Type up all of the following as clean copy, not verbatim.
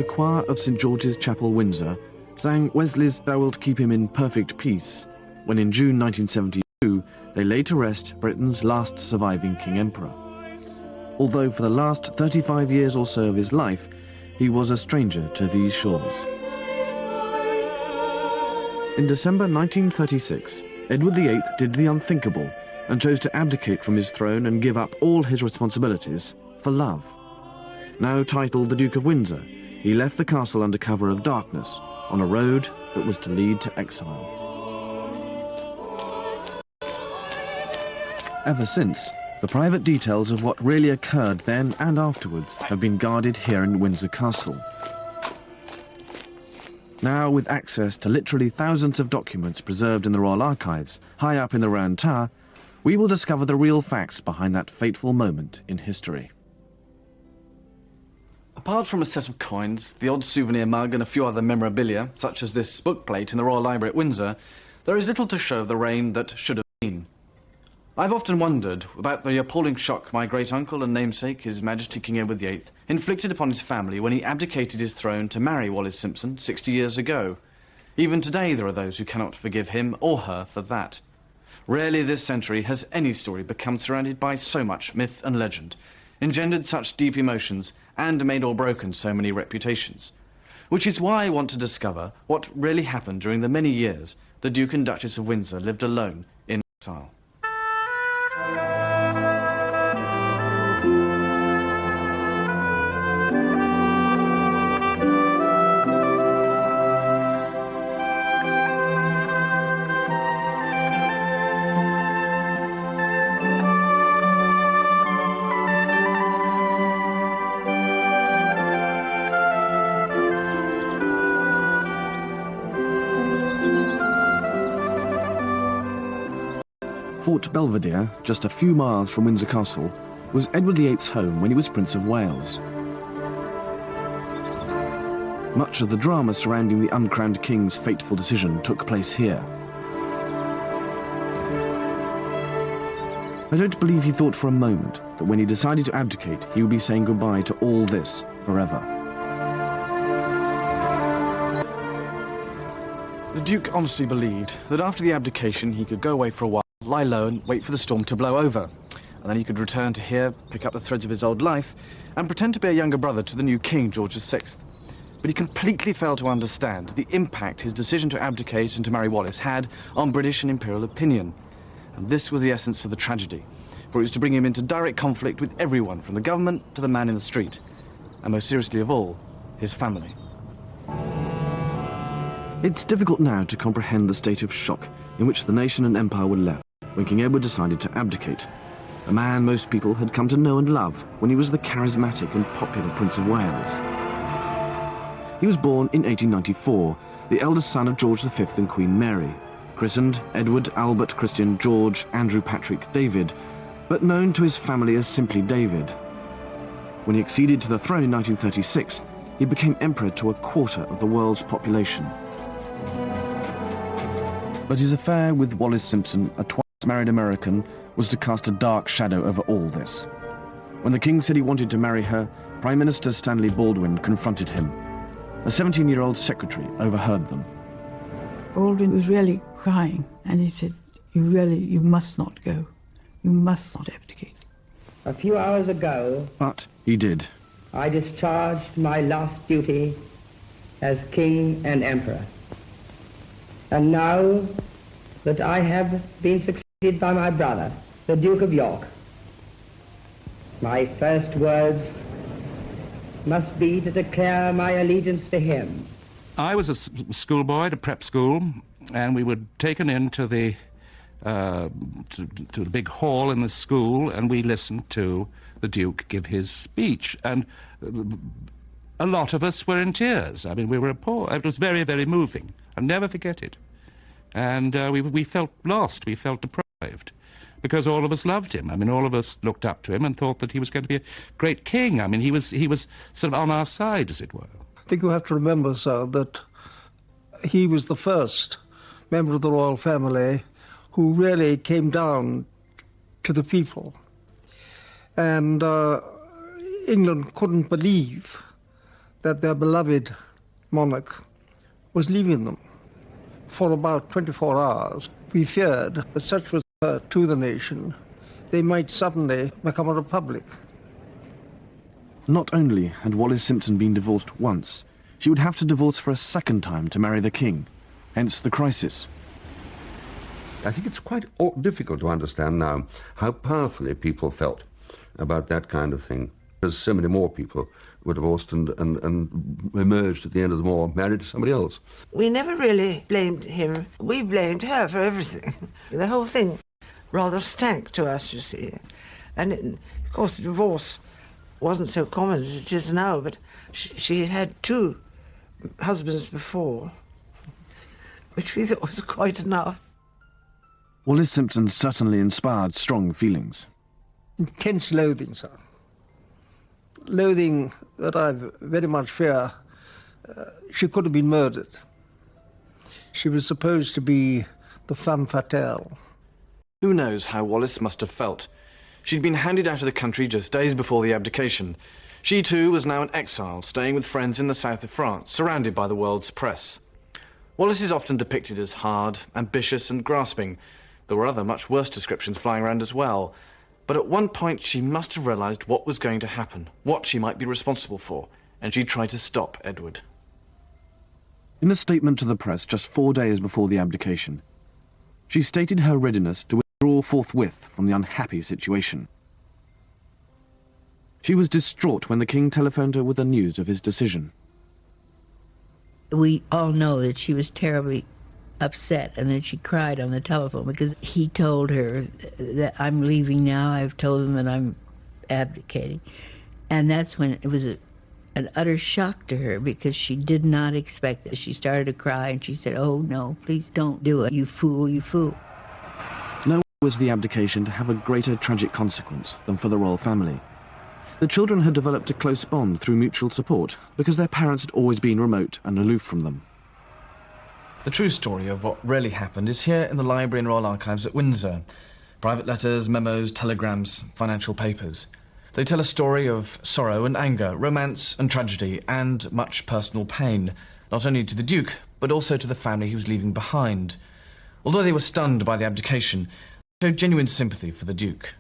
the choir of St George's Chapel, Windsor, sang Wesley's Thou Wilt Keep Him in Perfect Peace, when in June 1972 they laid to rest Britain's last surviving King Emperor. Although for the last 35 years or so of his life, he was a stranger to these shores. In December 1936, Edward VIII did the unthinkable and chose to abdicate from his throne and give up all his responsibilities for love. Now titled the Duke of Windsor, he left the castle under cover of darkness on a road that was to lead to exile. Ever since, the private details of what really occurred then and afterwards have been guarded here in Windsor Castle. Now, with access to literally thousands of documents preserved in the Royal Archives, high up in the Round Tower, we will discover the real facts behind that fateful moment in history. Apart from a set of coins, the odd souvenir mug and a few other memorabilia, such as this bookplate in the Royal Library at Windsor, there is little to show of the reign that should have been. I've often wondered about the appalling shock my great-uncle and namesake, His Majesty King Edward VIII, inflicted upon his family when he abdicated his throne to marry Wallis Simpson 60 years ago. Even today there are those who cannot forgive him or her for that. Rarely this century has any story become surrounded by so much myth and legend, engendered such deep emotions, and made or broken so many reputations. Which is why I want to discover what really happened during the many years the Duke and Duchess of Windsor lived alone in exile. Fort Belvedere, just a few miles from Windsor Castle, was Edward VIII's home when he was Prince of Wales. Much of the drama surrounding the uncrowned king's fateful decision took place here. I don't believe he thought for a moment that when he decided to abdicate, he would be saying goodbye to all this forever. The Duke honestly believed that after the abdication he could go away for a while, lie low and wait for the storm to blow over. And then he could return to here, pick up the threads of his old life, and pretend to be a younger brother to the new King, George VI. But he completely failed to understand the impact his decision to abdicate and to marry Wallis had on British and imperial opinion. And this was the essence of the tragedy, for it was to bring him into direct conflict with everyone, from the government to the man in the street, and most seriously of all, his family. It's difficult now to comprehend the state of shock in which the nation and empire were left when King Edward decided to abdicate, a man most people had come to know and love when he was the charismatic and popular Prince of Wales. He was born in 1894, the eldest son of George V and Queen Mary, christened Edward Albert Christian George Andrew Patrick David, but known to his family as simply David. When he acceded to the throne in 1936, he became emperor to a quarter of the world's population. But his affair with Wallis Simpson, a twice-married American, was to cast a dark shadow over all this. When the king said he wanted to marry her, Prime Minister Stanley Baldwin confronted him. A 17-year-old secretary overheard them. Baldwin was really crying, and he said, you must not go. You must not abdicate. A few hours ago, but he did. I discharged my last duty as king and emperor. And now that I have been succeeded by my brother, the Duke of York, my first words must be to declare my allegiance to him. I was a schoolboy at a prep school, and we were taken into the to the big hall in the school, and we listened to the Duke give his speech, and a lot of us were in tears. I mean, we were poor. It was very, very moving. I'll never forget it. And we felt lost, we felt deprived, because all of us loved him. I mean, all of us looked up to him and thought that he was going to be a great king. I mean, he was sort of on our side, as it were. I think you have to remember, sir, that he was the first member of the royal family who really came down to the people. And England couldn't believe that their beloved monarch was leaving them. For about 24 hours, we feared that such was to the nation, they might suddenly become a republic. Not only had Wallis Simpson been divorced once, she would have to divorce for a second time to marry the king, hence the crisis. I think it's quite difficult to understand now how powerfully people felt about that kind of thing, because so many more people were divorced and emerged at the end of the war married to somebody else. We never really blamed him. We blamed her for everything. The whole thing rather stank to us, you see. And of course, divorce wasn't so common as it is now, but she had 2 husbands before, which we thought was quite enough. Wallis Simpson certainly inspired strong feelings. Intense loathing, sir. Loathing that I very much fear she could have been murdered. She was supposed to be the femme fatale. Who knows how Wallis must have felt? She'd been handed out of the country just days before the abdication. She too was now in exile, staying with friends in the south of France, surrounded by the world's press. Wallis is often depicted as hard, ambitious and grasping. There were other much worse descriptions flying around as well. But at one point she must have realised what was going to happen, what she might be responsible for, and she tried to stop Edward. In a statement to the press just 4 days before the abdication, she stated her readiness to withdraw forthwith from the unhappy situation. She was distraught when the king telephoned her with the news of his decision. We all know that she was terribly upset and that she cried on the telephone because he told her that I'm leaving now. I've told them that I'm abdicating. And that's when it was an utter shock to her because she did not expect it. She started to cry and she said, "Oh no, please don't do it. You fool, you fool." Nor was the abdication to have a greater tragic consequence than for the royal family. The children had developed a close bond through mutual support because their parents had always been remote and aloof from them. The true story of what really happened is here in the Library and Royal Archives at Windsor. Private letters, memos, telegrams, financial papers. They tell a story of sorrow and anger, romance and tragedy, and much personal pain, not only to the Duke, but also to the family he was leaving behind. Although they were stunned by the abdication, they showed genuine sympathy for the Duke.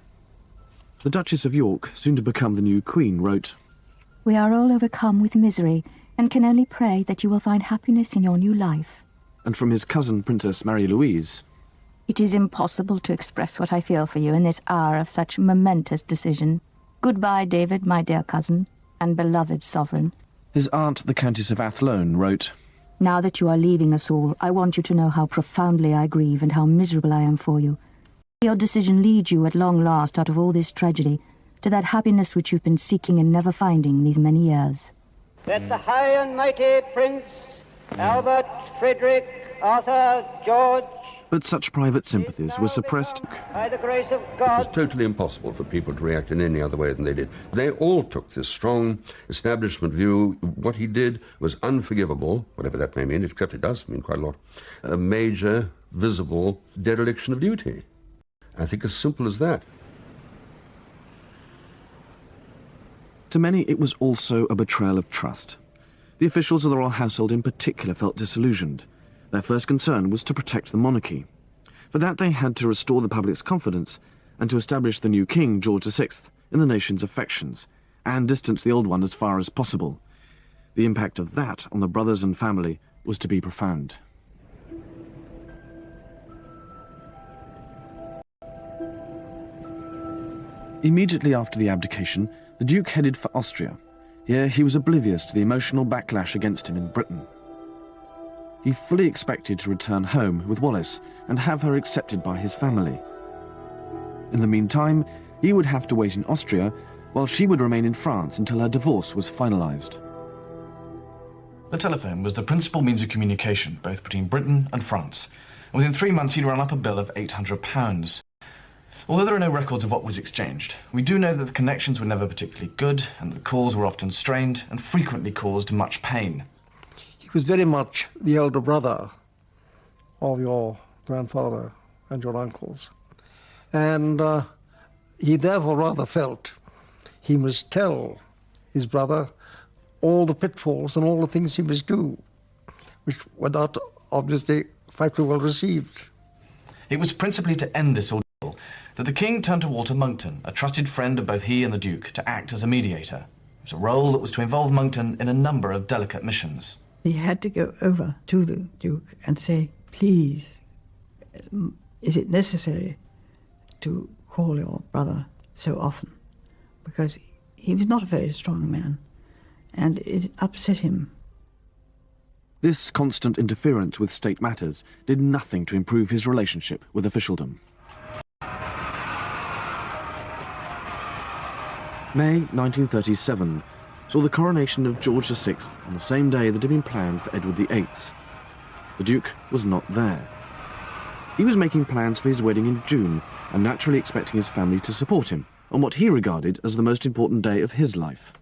The Duchess of York, soon to become the new Queen, wrote, "We are all overcome with misery, and can only pray that you will find happiness in your new life." And from his cousin, Princess Marie-Louise, "It is impossible to express what I feel for you in this hour of such momentous decision. Goodbye, David, my dear cousin, and beloved sovereign." His aunt, the Countess of Athlone, wrote, "Now that you are leaving us all, I want you to know how profoundly I grieve and how miserable I am for you. Your decision leads you at long last out of all this tragedy to that happiness which you've been seeking and never finding these many years." That the high and mighty Prince Albert, Frederick, Arthur, George... But such private sympathies were suppressed. By the grace of It God... was totally impossible for people to react in any other way than they did. They all took this strong establishment view. What he did was unforgivable, whatever that may mean, except it does mean quite a lot. A major, visible dereliction of duty. I think as simple as that. To many, it was also a betrayal of trust. The officials of the royal household in particular felt disillusioned. Their first concern was to protect the monarchy. For that, they had to restore the public's confidence and to establish the new king, George VI, in the nation's affections, and distance the old one as far as possible. The impact of that on the brothers and family was to be profound. Immediately after the abdication, the Duke headed for Austria. Here he was oblivious to the emotional backlash against him in Britain. He fully expected to return home with Wallis and have her accepted by his family. In the meantime, he would have to wait in Austria while she would remain in France until her divorce was finalised. The telephone was the principal means of communication, both between Britain and France. And within 3 months he'd run up a bill of £800. Although there are no records of what was exchanged, we do know that the connections were never particularly good and that the calls were often strained and frequently caused much pain. He was very much the elder brother of your grandfather and your uncles. And he therefore rather felt he must tell his brother all the pitfalls and all the things he must do, which were not obviously quite well received. It was principally to end this ordeal that the king turned to Walter Monckton, a trusted friend of both he and the Duke, to act as a mediator. It was a role that was to involve Monckton in a number of delicate missions. He had to go over to the Duke and say, please, is it necessary to call your brother so often? Because he was not a very strong man, and it upset him. This constant interference with state matters did nothing to improve his relationship with officialdom. May 1937 saw the coronation of George VI on the same day that had been planned for Edward VIII. The Duke was not there. He was making plans for his wedding in June and naturally expecting his family to support him on what he regarded as the most important day of his life.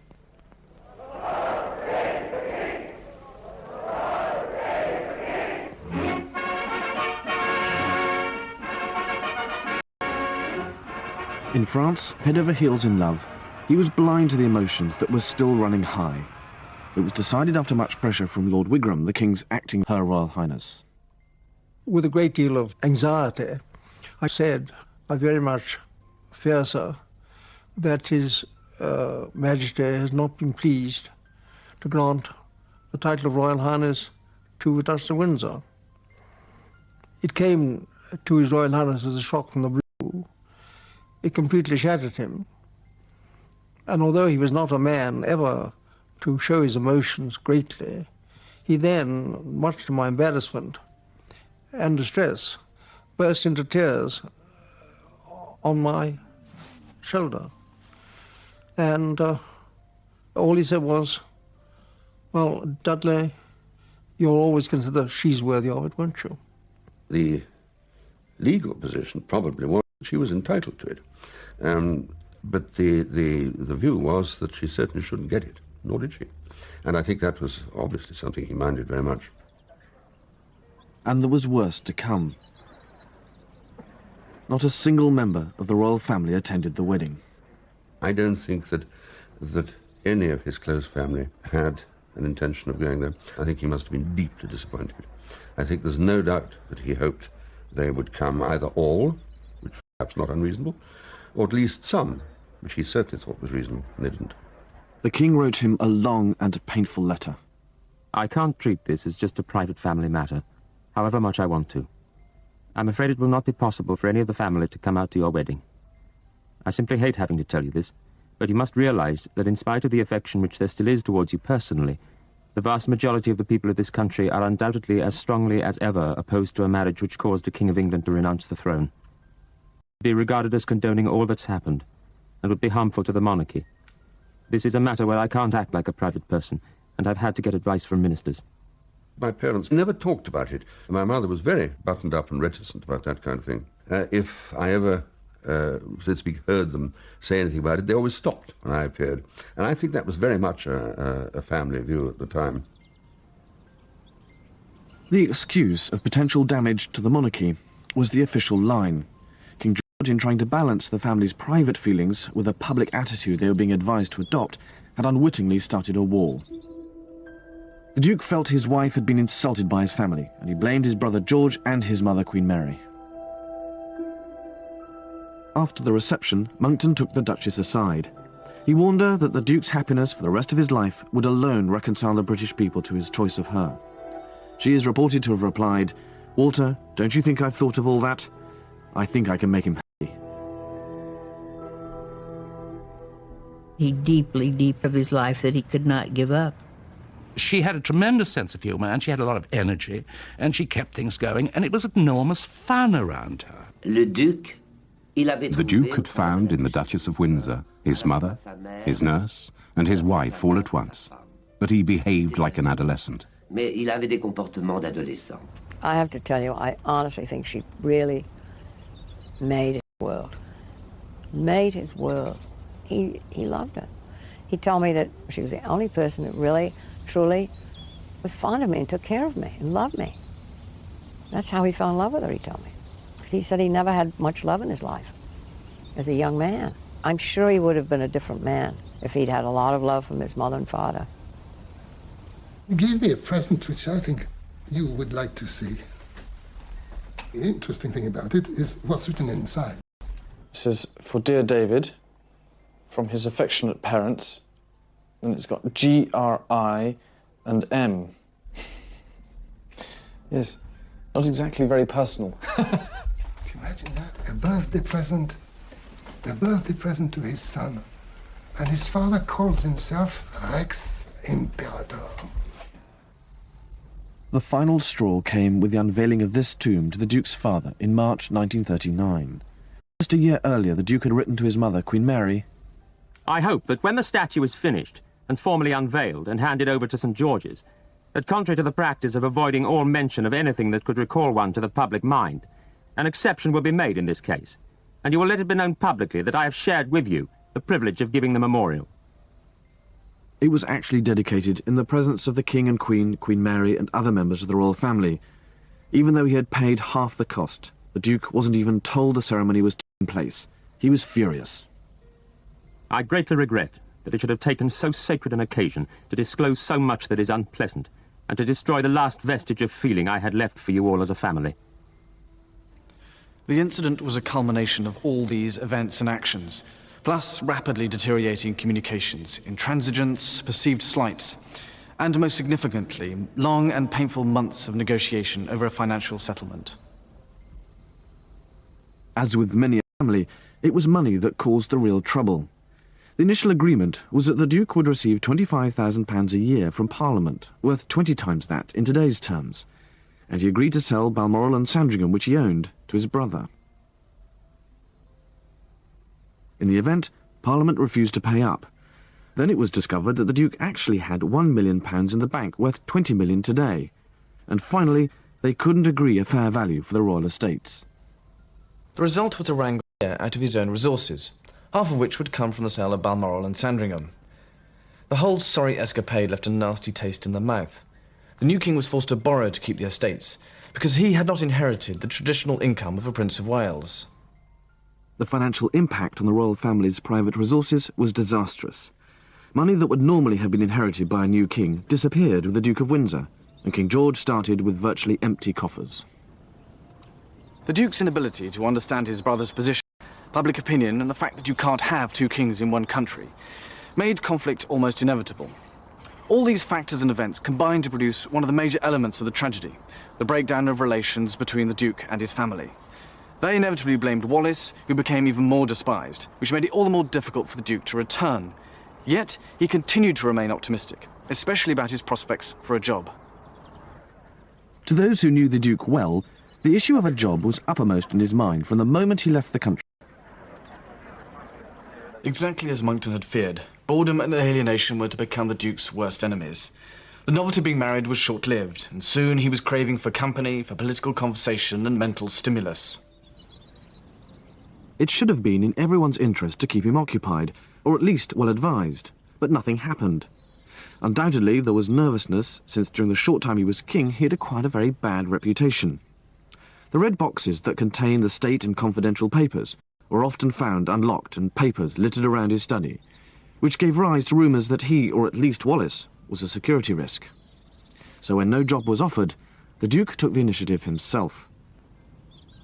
In France, head over heels in love, he was blind to the emotions that were still running high. It was decided after much pressure from Lord Wigram, the King's acting Her Royal Highness. With a great deal of anxiety, I said, I very much fear, sir, that His Majesty has not been pleased to grant the title of Royal Highness to the Duchess of Windsor. It came to His Royal Highness as a shock from the blue. It completely shattered him. And although he was not a man ever to show his emotions greatly, he then, much to my embarrassment and distress, burst into tears on my shoulder. And all he said was, well, Dudley, you'll always consider she's worthy of it, won't you? The legal position probably was that she was entitled to it. But the view was that she certainly shouldn't get it, nor did she. And I think that was obviously something he minded very much. And there was worse to come. Not a single member of the royal family attended the wedding. I don't think that any of his close family had an intention of going there. I think he must have been deeply disappointed. I think there's no doubt that he hoped they would come, either all, which was perhaps not unreasonable, or at least some, which he certainly thought was reasonable, and they didn't. The King wrote him a long and painful letter. I can't treat this as just a private family matter, however much I want to. I'm afraid it will not be possible for any of the family to come out to your wedding. I simply hate having to tell you this, but you must realize that in spite of the affection which there still is towards you personally, the vast majority of the people of this country are undoubtedly as strongly as ever opposed to a marriage which caused a King of England to renounce the throne. Be regarded as condoning all that's happened, and would be harmful to the monarchy. This is a matter where I can't act like a private person, and I've had to get advice from ministers. My parents never talked about it. My mother was very buttoned up and reticent about that kind of thing. If I ever, so to speak, heard them say anything about it, they always stopped when I appeared. And I think that was very much a family view at the time. The excuse of potential damage to the monarchy was the official line. King George, in trying to balance the family's private feelings with a public attitude they were being advised to adopt, had unwittingly started a war. The Duke felt his wife had been insulted by his family, and he blamed his brother George and his mother, Queen Mary. After the reception, Monckton took the Duchess aside. He warned her that the Duke's happiness for the rest of his life would alone reconcile the British people to his choice of her. She is reported to have replied, "Walter, don't you think I've thought of all that? I think I can make him happy." He deep of his life that he could not give up. She had a tremendous sense of humour, and she had a lot of energy, and she kept things going, and it was enormous fun around her. The Duke had found in the Duchess of Windsor his mother, his nurse, and his wife all at once. But he behaved like an adolescent. I have to tell you, I honestly think she really made his world. Made his world. He loved her. He told me that she was the only person that really, truly was fond of me and took care of me and loved me. That's how he fell in love with her, he told me. Because he said he never had much love in his life as a young man. I'm sure he would have been a different man if he'd had a lot of love from his mother and father. gave me a present which I think you would like to see. The interesting thing about it is what's written inside. It says, "For dear David, from his affectionate parents," and it's got G-R-I and M. Yes, not exactly very personal. Can you imagine that? A birthday present to his son. And his father calls himself Rex Imperator. The final straw came with the unveiling of this tomb to the Duke's father in March 1939. Just a year earlier, the Duke had written to his mother, Queen Mary, I hope that when the statue is finished and formally unveiled and handed over to St. George's, that contrary to the practice of avoiding all mention of anything that could recall one to the public mind, an exception will be made in this case, and you will let it be known publicly that I have shared with you the privilege of giving the memorial. It was actually dedicated in the presence of the King and Queen, Queen Mary, and other members of the royal family. Even though he had paid half the cost, the Duke wasn't even told the ceremony was taking place. He was furious. I greatly regret that it should have taken so sacred an occasion to disclose so much that is unpleasant, and to destroy the last vestige of feeling I had left for you all as a family. The incident was a culmination of all these events and actions, plus rapidly deteriorating communications, intransigence, perceived slights, and most significantly, long and painful months of negotiation over a financial settlement. As with many a family, it was money that caused the real trouble. The initial agreement was that the Duke would receive £25,000 a year from Parliament, worth 20 times that in today's terms, and he agreed to sell Balmoral and Sandringham, which he owned, to his brother. In the event, Parliament refused to pay up. Then it was discovered that the Duke actually had £1 million in the bank, worth 20 million today. And finally, they couldn't agree a fair value for the royal estates. The result was a wrangle out of his own resources, half of which would come from the sale of Balmoral and Sandringham. The whole sorry escapade left a nasty taste in the mouth. The new king was forced to borrow to keep the estates, because he had not inherited the traditional income of a Prince of Wales. The financial impact on the royal family's private resources was disastrous. Money that would normally have been inherited by a new king disappeared with the Duke of Windsor, and King George started with virtually empty coffers. The Duke's inability to understand his brother's position, public opinion, and the fact that you can't have two kings in one country made conflict almost inevitable. All these factors and events combined to produce one of the major elements of the tragedy, the breakdown of relations between the Duke and his family. They inevitably blamed Wallis, who became even more despised, which made it all the more difficult for the Duke to return. Yet, he continued to remain optimistic, especially about his prospects for a job. To those who knew the Duke well, the issue of a job was uppermost in his mind from the moment he left the country. Exactly as Monckton had feared, boredom and alienation were to become the Duke's worst enemies. The novelty of being married was short-lived, and soon he was craving for company, for political conversation and mental stimulus. It should have been in everyone's interest to keep him occupied, or at least well-advised, but nothing happened. Undoubtedly, there was nervousness, since during the short time he was king, he had acquired a very bad reputation. The red boxes that contained the state and confidential papers were often found unlocked and papers littered around his study, which gave rise to rumours that he, or at least Wallis, was a security risk. So when no job was offered, the Duke took the initiative himself.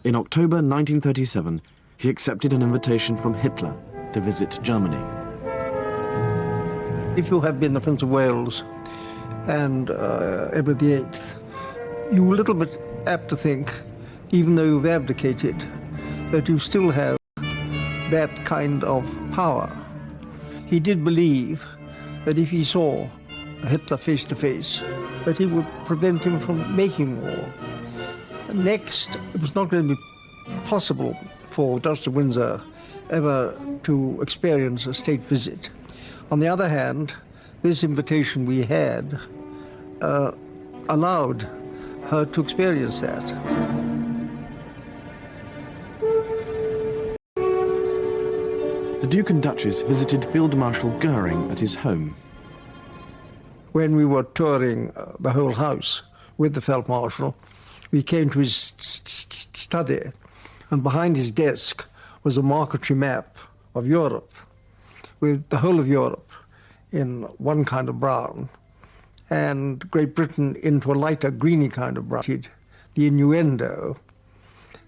In October 1937, he accepted an invitation from Hitler to visit Germany. If you have been the Prince of Wales and Edward VIII, you're a little bit apt to think, even though you've abdicated, that you still have that kind of power. He did believe that if he saw Hitler face to face, that he would prevent him from making war. Next, it was not going to be possible for Duchess of Windsor ever to experience a state visit. On the other hand, this invitation we had allowed her to experience that. The Duke and Duchess visited Field Marshal Goering at his home. When we were touring the whole house with the Feld Marshal, we came to his study, and behind his desk was a marquetry map of Europe, with the whole of Europe in one kind of brown, and Great Britain into a lighter greeny kind of brown, the innuendo,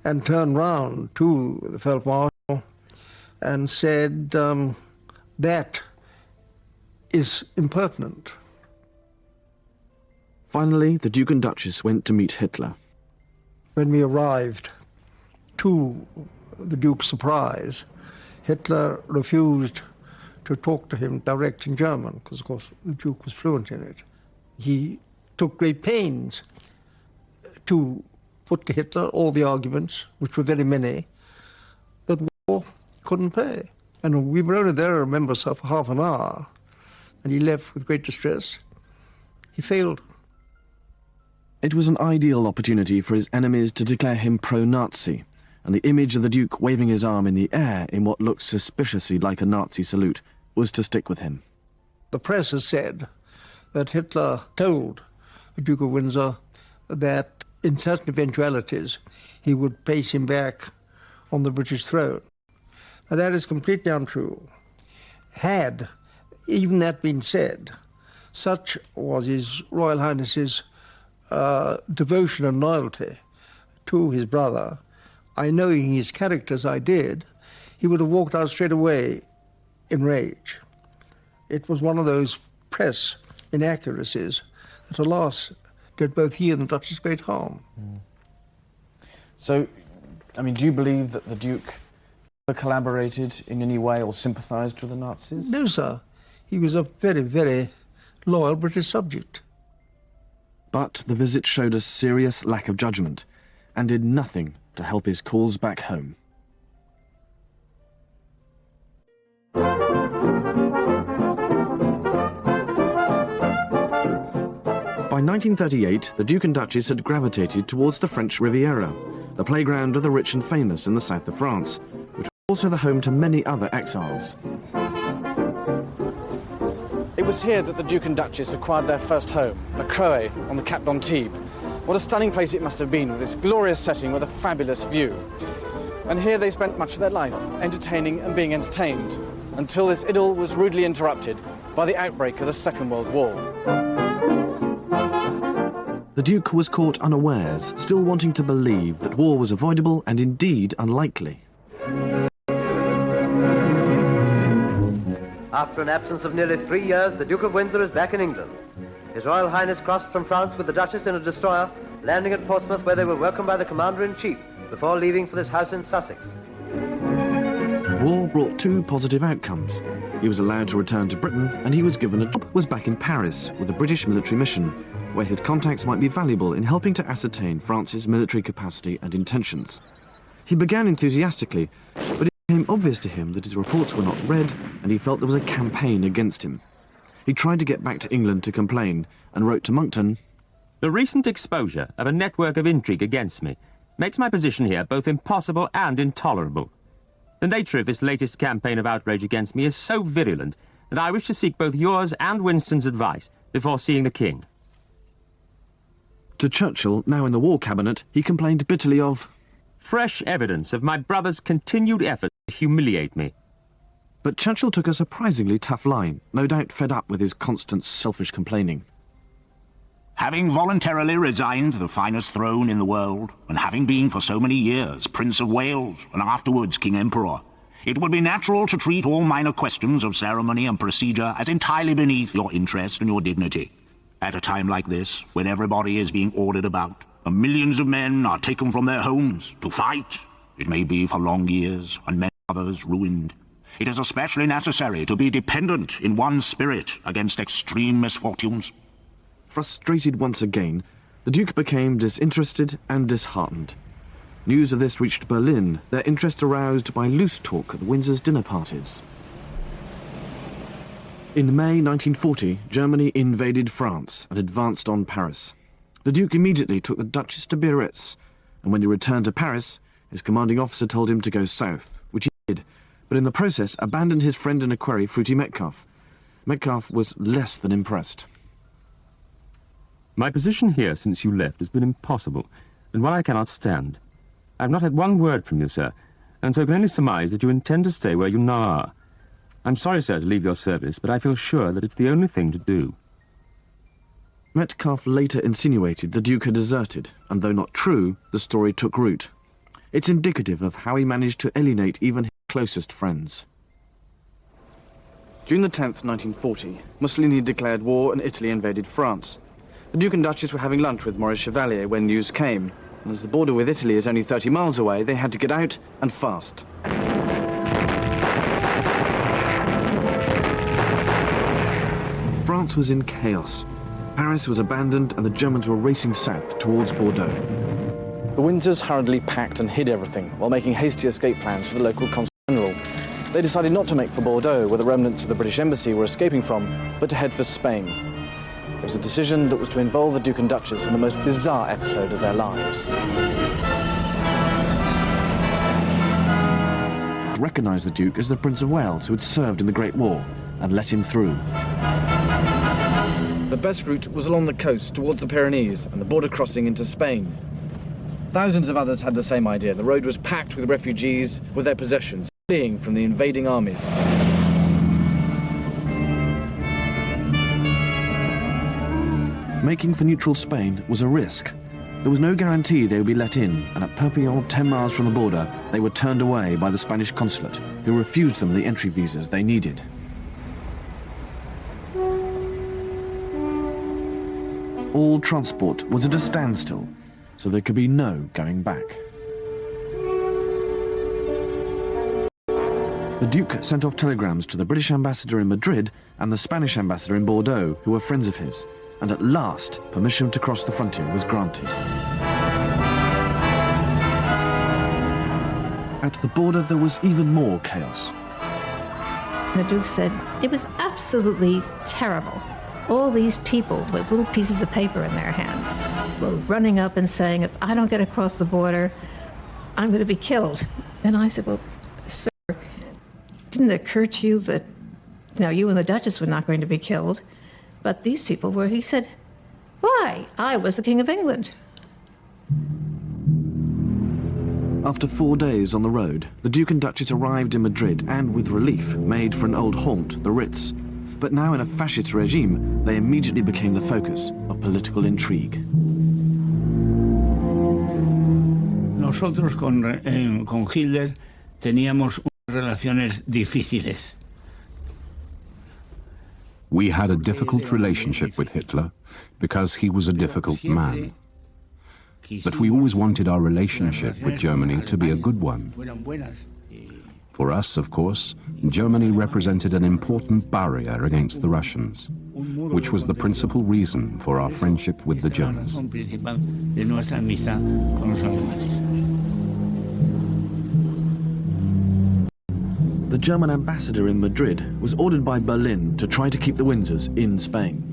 and turned round to the Felt Marshal and said, that is impertinent. Finally, the Duke and Duchess went to meet Hitler. When we arrived, to the Duke's surprise, Hitler refused to talk to him direct in German, because, of course, the Duke was fluent in it. He took great pains to put to Hitler all the arguments, which were very many, that war couldn't pay. And we were only there, I remember, so for half an hour, and he left with great distress. He failed. It was an ideal opportunity for his enemies to declare him pro-Nazi, and the image of the Duke waving his arm in the air in what looked suspiciously like a Nazi salute was to stick with him. The press has said that Hitler told the Duke of Windsor that in certain eventualities he would place him back on the British throne. Now, that is completely untrue. Had even that been said, such was His Royal Highness's devotion and loyalty to his brother, I knowing his character as I did, he would have walked out straight away in rage. It was one of those press inaccuracies that, alas, did both he and the Duchess great harm. So, I mean, do you believe that the Duke collaborated in any way or sympathised with the Nazis? No, sir. He was a very, very loyal British subject. But the visit showed a serious lack of judgment and did nothing to help his cause back home. By 1938, the Duke and Duchess had gravitated towards the French Riviera, the playground of the rich and famous in the south of France, which was also the home to many other exiles. It was here that the Duke and Duchess acquired their first home, La Croix, on the Cap d'Antibes. What a stunning place it must have been, with its glorious setting with a fabulous view. And here they spent much of their life, entertaining and being entertained, until this idyll was rudely interrupted by the outbreak of the Second World War. The Duke was caught unawares, still wanting to believe that war was avoidable and indeed unlikely. After an absence of nearly 3 years, the Duke of Windsor is back in England. His Royal Highness crossed from France with the Duchess in a destroyer, landing at Portsmouth, where they were welcomed by the Commander-in-Chief before leaving for this house in Sussex. War brought two positive outcomes. He was allowed to return to Britain, and he was given a job. Was back in Paris with a British military mission, where his contacts might be valuable in helping to ascertain France's military capacity and intentions. He began enthusiastically, but it became obvious to him that his reports were not read, and he felt there was a campaign against him. He tried to get back to England to complain, and wrote to Monckton, "The recent exposure of a network of intrigue against me makes my position here both impossible and intolerable. The nature of this latest campaign of outrage against me is so virulent that I wish to seek both yours and Winston's advice before seeing the King." To Churchill, now in the War Cabinet, he complained bitterly of fresh evidence of my brother's continued effort to humiliate me. But Churchill took a surprisingly tough line, no doubt fed up with his constant selfish complaining. Having voluntarily resigned the finest throne in the world, and having been for so many years Prince of Wales and afterwards King Emperor, it would be natural to treat all minor questions of ceremony and procedure as entirely beneath your interest and your dignity. At a time like this, when everybody is being ordered about, and millions of men are taken from their homes to fight, it may be for long years, and many others ruined, it is especially necessary to be dependent in one spirit against extreme misfortunes. Frustrated once again, the Duke became disinterested and disheartened. News of this reached Berlin, their interest aroused by loose talk at the Windsors' dinner parties. In May 1940, Germany invaded France and advanced on Paris. The Duke immediately took the Duchess to Biarritz, and when he returned to Paris, his commanding officer told him to go south, which he did, but in the process abandoned his friend and equerry, Fruity Metcalfe. Metcalfe was less than impressed. My position here since you left has been impossible, and one I cannot stand. I have not had one word from you, sir, and so can only surmise that you intend to stay where you now are. I'm sorry, sir, to leave your service, but I feel sure that it's the only thing to do. Metcalfe later insinuated the Duke had deserted, and though not true, the story took root. It's indicative of how he managed to alienate even his closest friends. June the 10th, 1940, Mussolini declared war and Italy invaded France. The Duke and Duchess were having lunch with Maurice Chevalier when news came, and as the border with Italy is only 30 miles away, they had to get out and fast. France was in chaos. Paris was abandoned and the Germans were racing south towards Bordeaux. The Windsors hurriedly packed and hid everything while making hasty escape plans for the local consul general. They decided not to make for Bordeaux, where the remnants of the British embassy were escaping from, but to head for Spain. It was a decision that was to involve the Duke and Duchess in the most bizarre episode of their lives. Recognised the Duke as the Prince of Wales who had served in the Great War and let him through. The best route was along the coast towards the Pyrenees and the border crossing into Spain. Thousands of others had the same idea. The road was packed with refugees with their possessions, fleeing from the invading armies. Making for neutral Spain was a risk. There was no guarantee they would be let in, and at Perpignan, 10 miles from the border, they were turned away by the Spanish consulate, who refused them the entry visas they needed. All transport was at a standstill, so there could be no going back. The Duke sent off telegrams to the British ambassador in Madrid and the Spanish ambassador in Bordeaux, who were friends of his, and at last permission to cross the frontier was granted. At the border there was even more chaos. The Duke said it was absolutely terrible. All these people with little pieces of paper in their hands were running up and saying, if I don't get across the border, I'm going to be killed. And I said, well, sir, didn't it occur to you that, now you and the Duchess were not going to be killed, but these people were? He said, why? I was the King of England. After 4 days on the road, the Duke and Duchess arrived in Madrid and, with relief, made for an old haunt, the Ritz. But now in a fascist regime, they immediately became the focus of political intrigue. Nosotros con Hitler teníamos relaciones difíciles. We had a difficult relationship with Hitler because he was a difficult man. But we always wanted our relationship with Germany to be a good one. For us, of course, Germany represented an important barrier against the Russians, which was the principal reason for our friendship with the Germans. The German ambassador in Madrid was ordered by Berlin to try to keep the Windsors in Spain.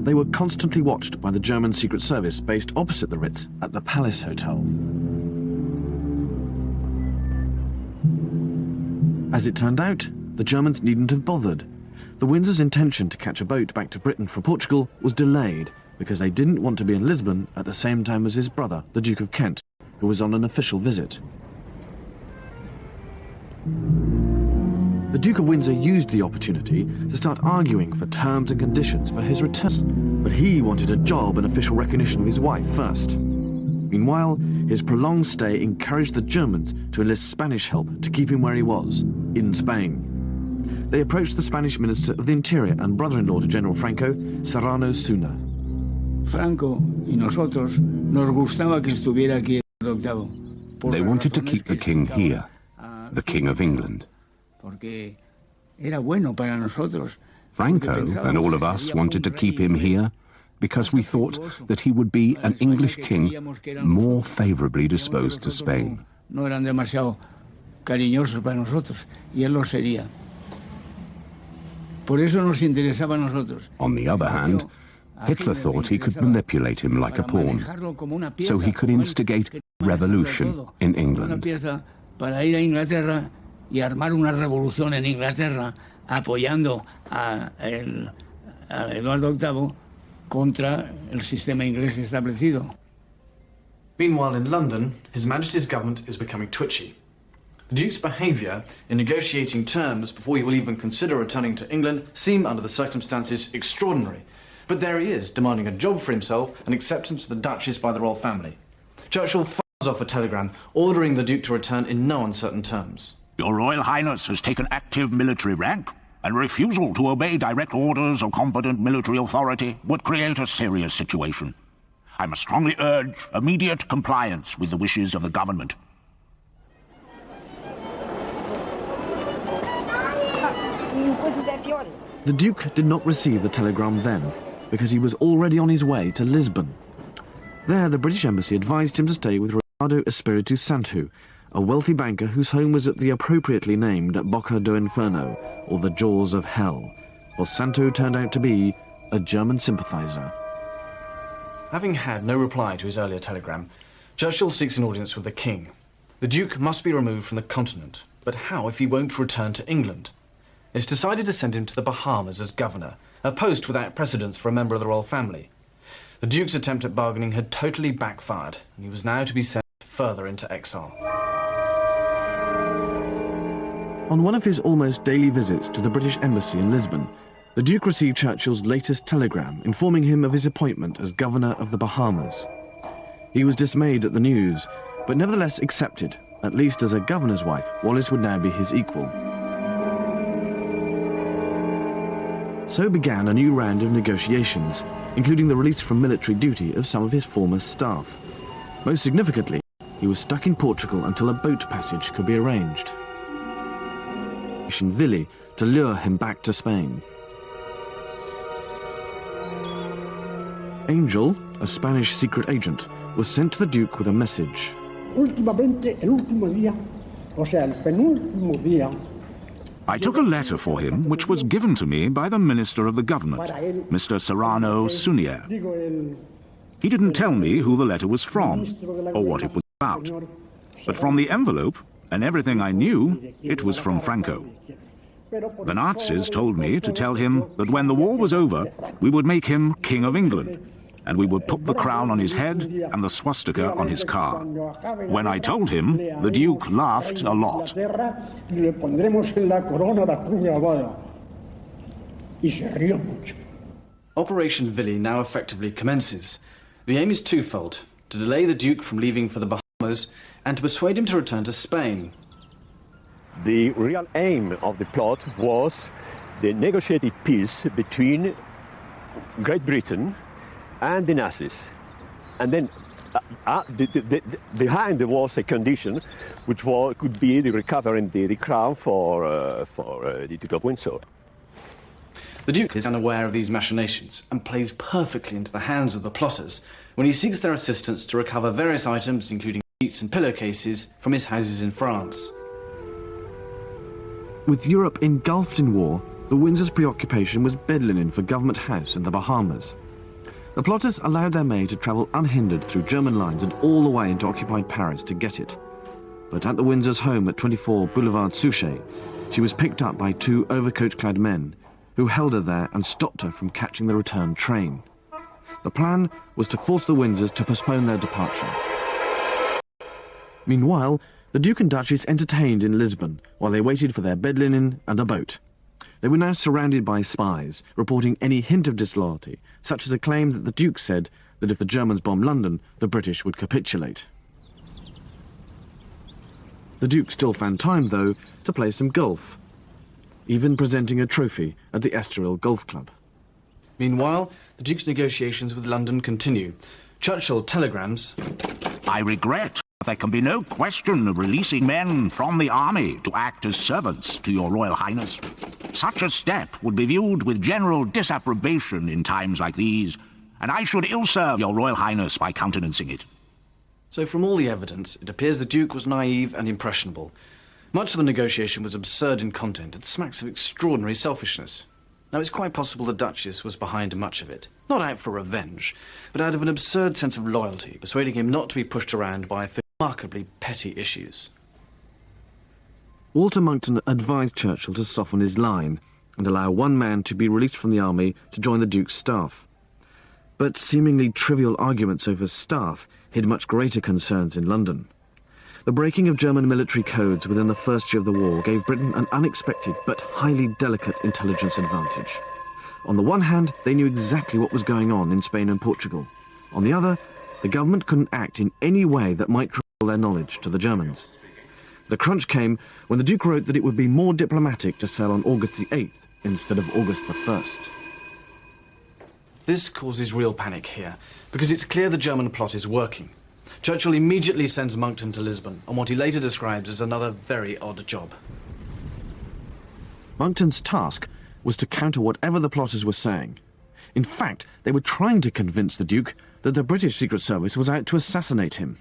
They were constantly watched by the German Secret Service based opposite the Ritz at the Palace Hotel. As it turned out, the Germans needn't have bothered. The Windsors' intention to catch a boat back to Britain from Portugal was delayed because they didn't want to be in Lisbon at the same time as his brother, the Duke of Kent, who was on an official visit. The Duke of Windsor used the opportunity to start arguing for terms and conditions for his return, but he wanted a job and official recognition of his wife first. Meanwhile, his prolonged stay encouraged the Germans to enlist Spanish help to keep him where he was, in Spain. They approached the Spanish Minister of the Interior and brother-in-law to General Franco, Serrano Suna. Franco y nosotros nos gustaba que estuviera aquí el octavo. They wanted to keep the king here, the King of England. Porque era bueno para nosotros. Franco and all of us wanted to keep him here because we thought that he would be an English king more favorably disposed to Spain. No eran demasiado cariñosos para nosotros, y él lo sería. Por eso nos interesaba a nosotros. On the other hand, Hitler thought he could manipulate him like a pawn, so he could instigate revolution in England. Para ir a Inglaterra y armar una revolución en Inglaterra apoyando a Eduardo VIII contra el sistema inglés establecido. Meanwhile, in London, His Majesty's government is becoming twitchy. The Duke's behaviour in negotiating terms before he will even consider returning to England seem, under the circumstances, extraordinary. But there he is, demanding a job for himself and acceptance of the Duchess by the royal family. Churchill fires off a telegram ordering the Duke to return in no uncertain terms. Your Royal Highness has taken active military rank, and refusal to obey direct orders of competent military authority would create a serious situation. I must strongly urge immediate compliance with the wishes of the government. The Duke did not receive the telegram then, because he was already on his way to Lisbon. There, the British Embassy advised him to stay with Ricardo Espiritu Santo, a wealthy banker whose home was at the appropriately named Boca do Inferno, or the Jaws of Hell, for Santo turned out to be a German sympathiser. Having had no reply to his earlier telegram, Churchill seeks an audience with the King. The Duke must be removed from the continent, but how if he won't return to England? It's decided to send him to the Bahamas as governor, a post without precedence for a member of the royal family. The Duke's attempt at bargaining had totally backfired, and he was now to be sent further into exile. On one of his almost daily visits to the British Embassy in Lisbon, the Duke received Churchill's latest telegram informing him of his appointment as governor of the Bahamas. He was dismayed at the news, but nevertheless accepted. At least as a governor's wife, Wallis would now be his equal. So began a new round of negotiations, including the release from military duty of some of his former staff. Most significantly, he was stuck in Portugal until a boat passage could be arranged. VIII to lure him back to Spain. Angel, a Spanish secret agent, was sent to the Duke with a message. I took a letter for him which was given to me by the Minister of the Government, Mr. Serrano Sunier. He didn't tell me who the letter was from or what it was about, but from the envelope and everything I knew, it was from Franco. The Nazis told me to tell him that when the war was over, we would make him King of England, and we would put the crown on his head and the swastika on his car. When I told him, the Duke laughed a lot. Operation VIII now effectively commences. The aim is twofold: to delay the Duke from leaving for the Bahamas and to persuade him to return to Spain. The real aim of the plot was the negotiated peace between Great Britain and the Nazis. And then behind there was a condition which could be the recovering the crown for the Duke of Windsor. The Duke is unaware of these machinations and plays perfectly into the hands of the plotters when he seeks their assistance to recover various items, including sheets and pillowcases, from his houses in France. With Europe engulfed in war, the Windsors' preoccupation was bed linen for Government House in the Bahamas. The plotters allowed their maid to travel unhindered through German lines and all the way into occupied Paris to get it. But at the Windsors' home at 24 Boulevard Suchet, she was picked up by two overcoat-clad men who held her there and stopped her from catching the return train. The plan was to force the Windsors to postpone their departure. Meanwhile, the Duke and Duchess entertained in Lisbon while they waited for their bed linen and a boat. They were now surrounded by spies, reporting any hint of disloyalty, such as a claim that the Duke said that if the Germans bombed London, the British would capitulate. The Duke still found time, though, to play some golf, even presenting a trophy at the Estoril Golf Club. Meanwhile, the Duke's negotiations with London continue. Churchill telegrams, I regret there can be no question of releasing men from the army to act as servants to your Royal Highness. Such a step would be viewed with general disapprobation in times like these, and I should ill-serve your Royal Highness by countenancing it. So from all the evidence, it appears the Duke was naive and impressionable. Much of the negotiation was absurd in content and smacks of extraordinary selfishness. Now, it's quite possible the Duchess was behind much of it, not out for revenge, but out of an absurd sense of loyalty, persuading him not to be pushed around by remarkably petty issues. Walter Monckton advised Churchill to soften his line and allow one man to be released from the army to join the Duke's staff. But seemingly trivial arguments over staff hid much greater concerns in London. The breaking of German military codes within the first year of the war gave Britain an unexpected but highly delicate intelligence advantage. On the one hand, they knew exactly what was going on in Spain and Portugal. On the other, the government couldn't act in any way that might reveal their knowledge to the Germans. The crunch came when the Duke wrote that it would be more diplomatic to sail on August the 8th instead of August the 1st. This causes real panic here, because it's clear the German plot is working. Churchill immediately sends Monckton to Lisbon on what he later describes as another very odd job. Monckton's task was to counter whatever the plotters were saying. In fact, they were trying to convince the Duke that the British Secret Service was out to assassinate him.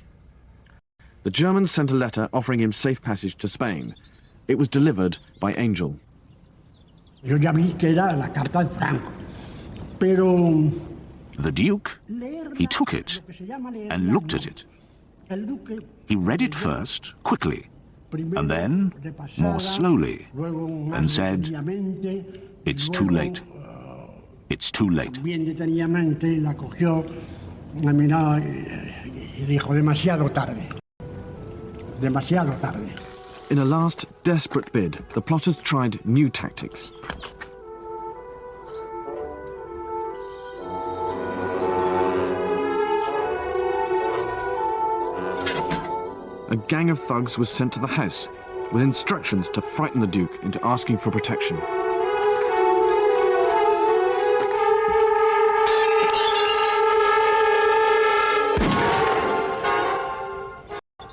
The Germans sent a letter offering him safe passage to Spain. It was delivered by Angel. Yo ya vi que era la carta de Franco, pero The Duke, he took it and looked at it. He read it first, quickly, and then more slowly, and said, "It's too late. It's too late." bien detenidamente la cogió, la miró y dijo demasiado tarde. Demasiado tarde. In a last desperate bid, the plotters tried new tactics. A gang of thugs was sent to the house with instructions to frighten the Duke into asking for protection.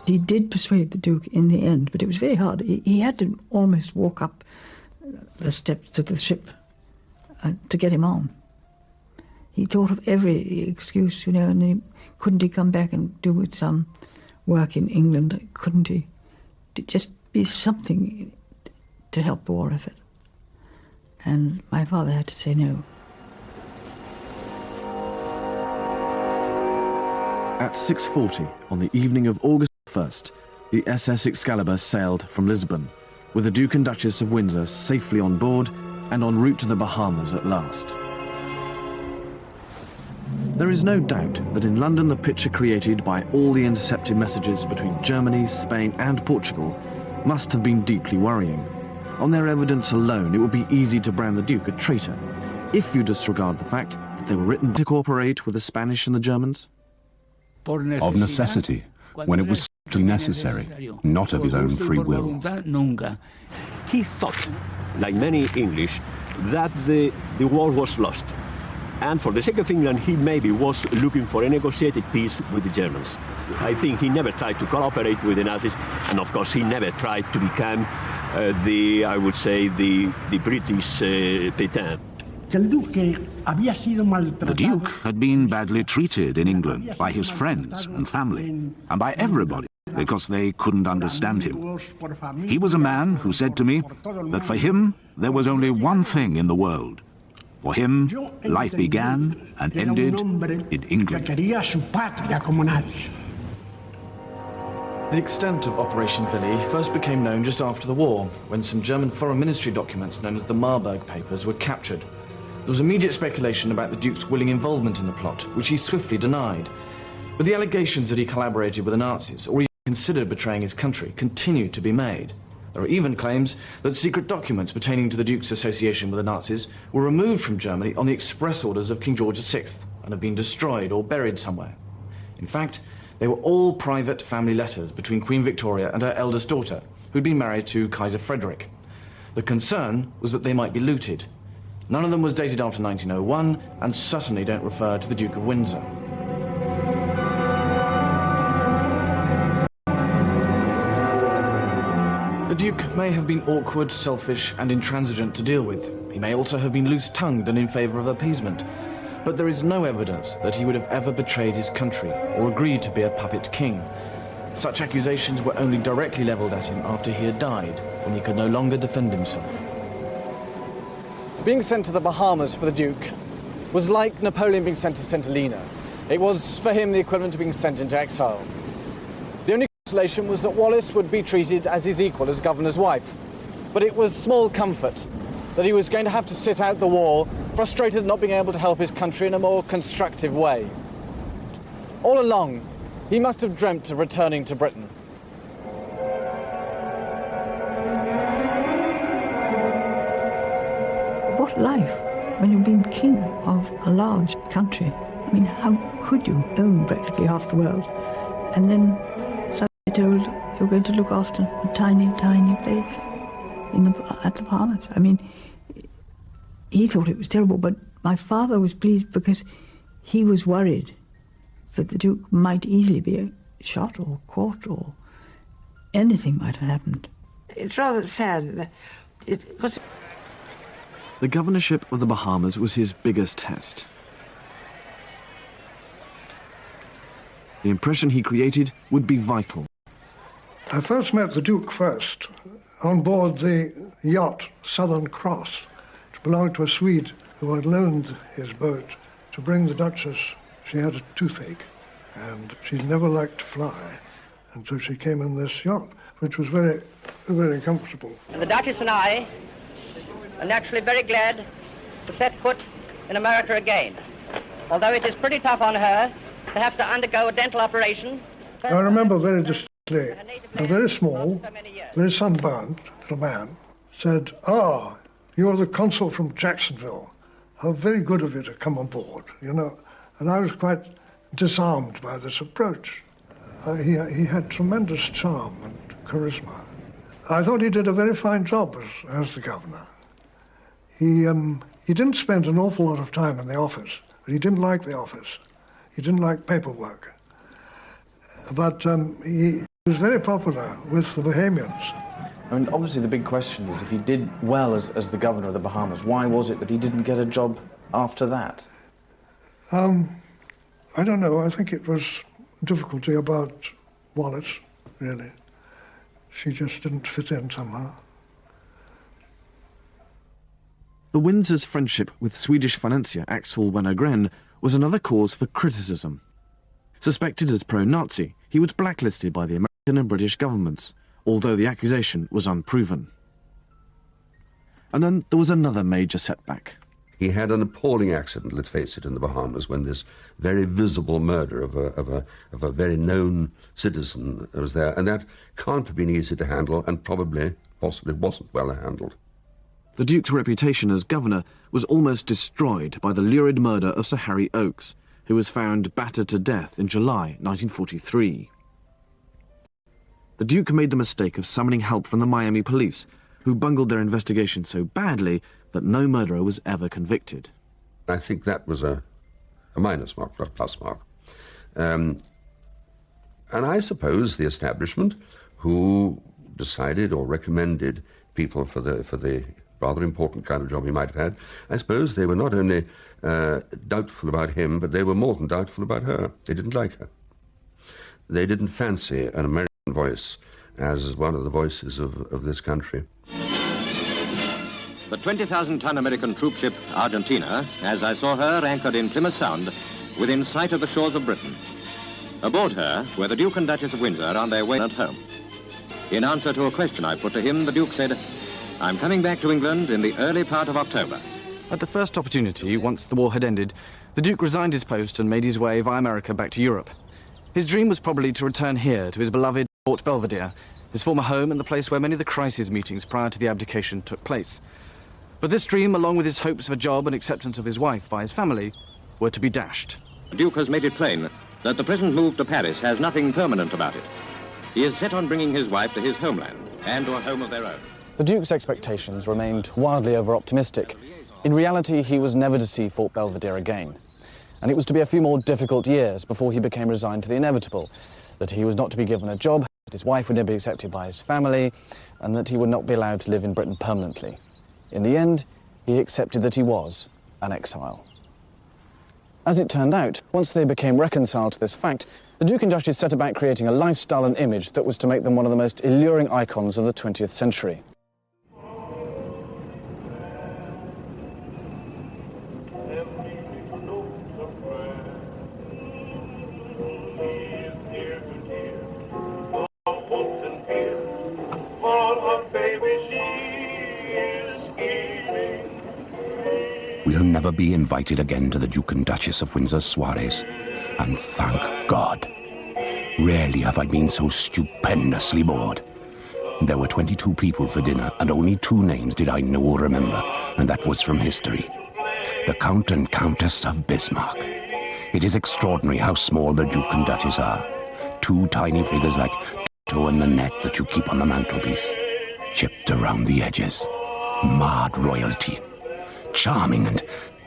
He did persuade the Duke in the end, but it was very hard. He had to almost walk up the steps to the ship to get him on. He thought of every excuse, and couldn't he come back and do some work in England? Couldn't he? To just be something to help the war effort. And my father had to say no. At 6:40 on the evening of August 1st, the SS Excalibur sailed from Lisbon, with the Duke and Duchess of Windsor safely on board and en route to the Bahamas at last. There is no doubt that in London the picture created by all the intercepted messages between Germany, Spain and Portugal must have been deeply worrying. On their evidence alone, it would be easy to brand the Duke a traitor, if you disregard the fact that they were written to cooperate with the Spanish and the Germans. Of necessity, when it was strictly necessary, not of his own free will. He thought, like many English, that the war was lost. And for the sake of England, he maybe was looking for a negotiated peace with the Germans. I think he never tried to cooperate with the Nazis, and of course he never tried to become the British Pétain. The Duke had been badly treated in England by his friends and family, and by everybody, because they couldn't understand him. He was a man who said to me that for him there was only one thing in the world. For him, life began and ended in England. The extent of Operation VIII first became known just after the war, when some German Foreign Ministry documents known as the Marburg Papers were captured. There was immediate speculation about the Duke's willing involvement in the plot, which he swiftly denied. But the allegations that he collaborated with the Nazis, or even considered betraying his country, continued to be made. There are even claims that secret documents pertaining to the Duke's association with the Nazis were removed from Germany on the express orders of King George VI and have been destroyed or buried somewhere. In fact, they were all private family letters between Queen Victoria and her eldest daughter, who'd been married to Kaiser Frederick. The concern was that they might be looted. None of them was dated after 1901 and certainly don't refer to the Duke of Windsor. The Duke may have been awkward, selfish and intransigent to deal with. He may also have been loose-tongued and in favour of appeasement. But there is no evidence that he would have ever betrayed his country or agreed to be a puppet king. Such accusations were only directly levelled at him after he had died, when he could no longer defend himself. Being sent to the Bahamas for the Duke was like Napoleon being sent to St. Helena. It was, for him, the equivalent of being sent into exile. The only consolation was that Wallis would be treated as his equal as governor's wife. But it was small comfort that he was going to have to sit out the war, frustrated at not being able to help his country in a more constructive way. All along, he must have dreamt of returning to Britain. life when you've been king of a large country. I mean, how could you own practically half the world and then suddenly told you're going to look after a tiny, tiny place at the Bahamas? I mean, he thought it was terrible, but my father was pleased because he was worried that the Duke might easily be shot or caught or anything might have happened. It's rather sad. The governorship of the Bahamas was his biggest test. The impression he created would be vital. I first met the Duke on board the yacht Southern Cross, which belonged to a Swede who had loaned his boat to bring the Duchess. She had a toothache, and she never liked to fly, and so she came in this yacht, which was very, very comfortable. And the Duchess and I are naturally very glad to set foot in America again, although it is pretty tough on her to have to undergo a dental operation. I remember very distinctly, a very small, very sunburned little man said, "Ah, you're the consul from Jacksonville. How very good of you to come on board," you know. And I was quite disarmed by this approach. He had tremendous charm and charisma. I thought he did a very fine job as the governor. He didn't spend an awful lot of time in the office, but he didn't like the office. He didn't like paperwork. But he was very popular with the Bahamians. I mean, obviously the big question is, if he did well as the governor of the Bahamas, why was it that he didn't get a job after that? I don't know. I think it was difficulty about Wallis, really. She just didn't fit in somehow. The Windsors' friendship with Swedish financier Axel Wenner-Gren was another cause for criticism. Suspected as pro-Nazi, he was blacklisted by the American and British governments, although the accusation was unproven. And then there was another major setback. He had an appalling accident, let's face it, in the Bahamas, when this very visible murder of a very known citizen was there, and that can't have been easy to handle, and possibly wasn't well handled. The Duke's reputation as governor was almost destroyed by the lurid murder of Sir Harry Oakes, who was found battered to death in July 1943. The Duke made the mistake of summoning help from the Miami police, who bungled their investigation so badly that no murderer was ever convicted. I think that was a minus mark, not a plus mark. And I suppose the establishment, who decided or recommended people for the rather important kind of job he might have had, I suppose they were not only doubtful about him, but they were more than doubtful about her. They didn't like her. They didn't fancy an American voice as one of the voices of this country. The 20,000-ton American troopship Argentina, as I saw her anchored in Plymouth Sound, within sight of the shores of Britain. Aboard her were the Duke and Duchess of Windsor on their way at home. In answer to a question I put to him, the Duke said, "I'm coming back to England in the early part of October." At the first opportunity, once the war had ended, the Duke resigned his post and made his way via America back to Europe. His dream was probably to return here to his beloved Port Belvedere, his former home and the place where many of the crisis meetings prior to the abdication took place. But this dream, along with his hopes of a job and acceptance of his wife by his family, were to be dashed. The Duke has made it plain that the present move to Paris has nothing permanent about it. He is set on bringing his wife to his homeland and to a home of their own. The Duke's expectations remained wildly over-optimistic. In reality, he was never to see Fort Belvedere again. And it was to be a few more difficult years before he became resigned to the inevitable, that he was not to be given a job, that his wife would never be accepted by his family, and that he would not be allowed to live in Britain permanently. In the end, he accepted that he was an exile. As it turned out, once they became reconciled to this fact, the Duke and Duchess set about creating a lifestyle and image that was to make them one of the most alluring icons of the 20th century. We'll never be invited again to the Duke and Duchess of Windsor's soirees, and thank God. Rarely have I been so stupendously bored. There were 22 people for dinner, and only 2 names did I know or remember, and that was from history. The Count and Countess of Bismarck. It is extraordinary how small the Duke and Duchess are. 2 tiny figures like Toto and Nanette that you keep on the mantelpiece. Chipped around the edges. Marred royalty. Charming and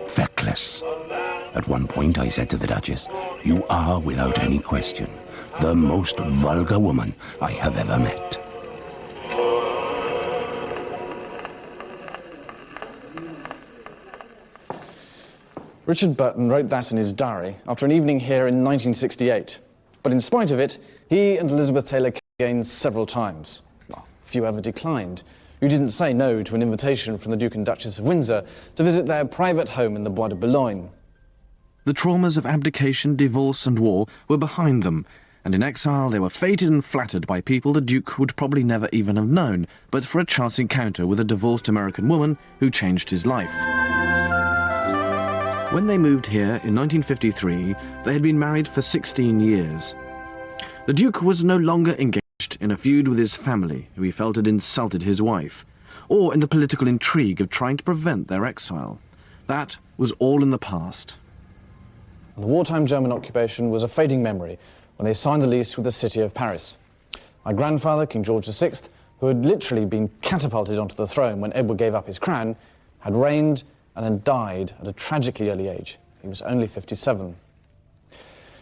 feckless. At one point I said to the Duchess, "You are, without any question, the most vulgar woman I have ever met." Richard Burton wrote that in his diary after an evening here in 1968. But in spite of it, he and Elizabeth Taylor came again several times. Well, few ever declined. You didn't say no to an invitation from the Duke and Duchess of Windsor to visit their private home in the Bois de Boulogne. The traumas of abdication, divorce and war were behind them, and in exile they were feted and flattered by people the Duke would probably never even have known, but for a chance encounter with a divorced American woman who changed his life. When they moved here in 1953, they had been married for 16 years. The Duke was no longer engaged in a feud with his family, who he felt had insulted his wife, or in the political intrigue of trying to prevent their exile. That was all in the past. The wartime German occupation was a fading memory when they signed the lease with the city of Paris. My grandfather, King George VI, who had literally been catapulted onto the throne when Edward gave up his crown, had reigned and then died at a tragically early age. He was only 57.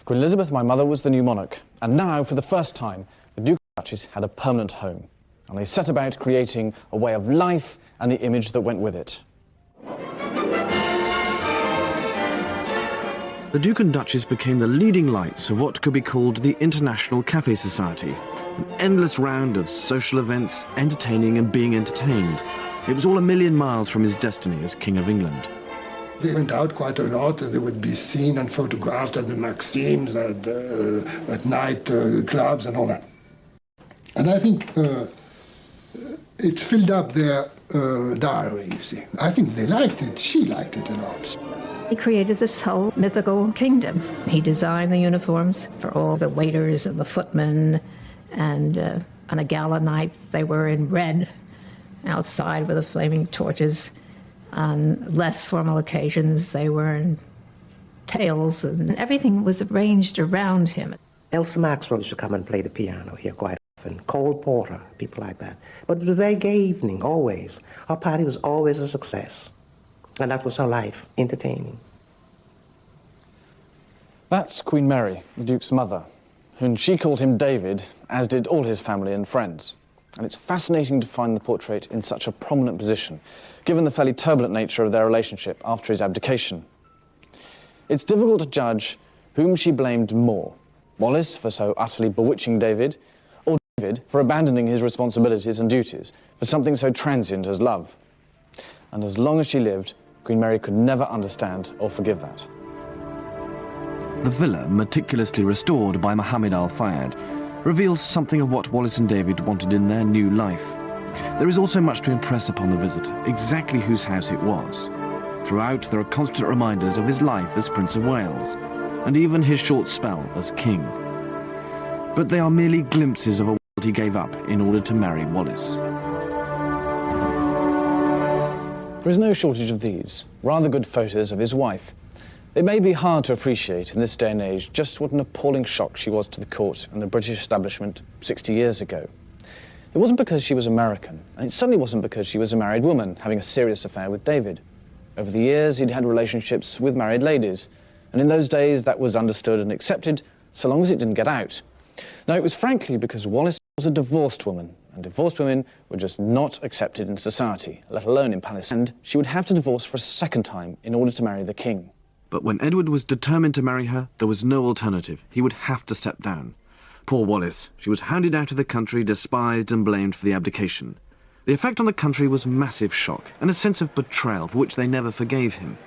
Queen Elizabeth, my mother, was the new monarch, and now, for the first time, the Duke and Duchess had a permanent home, and they set about creating a way of life and the image that went with it. The Duke and Duchess became the leading lights of what could be called the International Café Society, an endless round of social events, entertaining and being entertained. It was all a million miles from his destiny as King of England. They went out quite a lot. They would be seen and photographed at the Maxims, at night clubs and all that. And I think it filled up their diary, you see. I think they liked it. She liked it a lot. He created this whole mythical kingdom. He designed the uniforms for all the waiters and the footmen, and on a gala night they were in red outside with the flaming torches. On less formal occasions they were in tails, and everything was arranged around him. Elsa Maxwell used to come and play the piano here quite often, Cole Porter, people like that. But it was a very gay evening, always. Our party was always a success. And that was her life, entertaining. That's Queen Mary, the Duke's mother, and she called him David, as did all his family and friends. And it's fascinating to find the portrait in such a prominent position, given the fairly turbulent nature of their relationship after his abdication. It's difficult to judge whom she blamed more, Wallis for so utterly bewitching David, or David for abandoning his responsibilities and duties for something so transient as love. And as long as she lived, Queen Mary could never understand or forgive that. The villa, meticulously restored by Mohammed Al Fayed, reveals something of what Wallis and David wanted in their new life. There is also much to impress upon the visitor, exactly whose house it was. Throughout, there are constant reminders of his life as Prince of Wales, and even his short spell as king. But they are merely glimpses of a world he gave up in order to marry Wallis. There is no shortage of these, rather good photos of his wife. It may be hard to appreciate in this day and age just what an appalling shock she was to the court and the British establishment 60 years ago. It wasn't because she was American, and it certainly wasn't because she was a married woman having a serious affair with David. Over the years, he'd had relationships with married ladies, and in those days that was understood and accepted so long as it didn't get out. No, it was frankly because Wallis was a divorced woman, and divorced women were just not accepted in society, let alone in Palestine. And she would have to divorce for a second time in order to marry the king. But when Edward was determined to marry her, there was no alternative. He would have to step down. Poor Wallis. She was hounded out of the country, despised and blamed for the abdication. The effect on the country was massive shock and a sense of betrayal for which they never forgave him.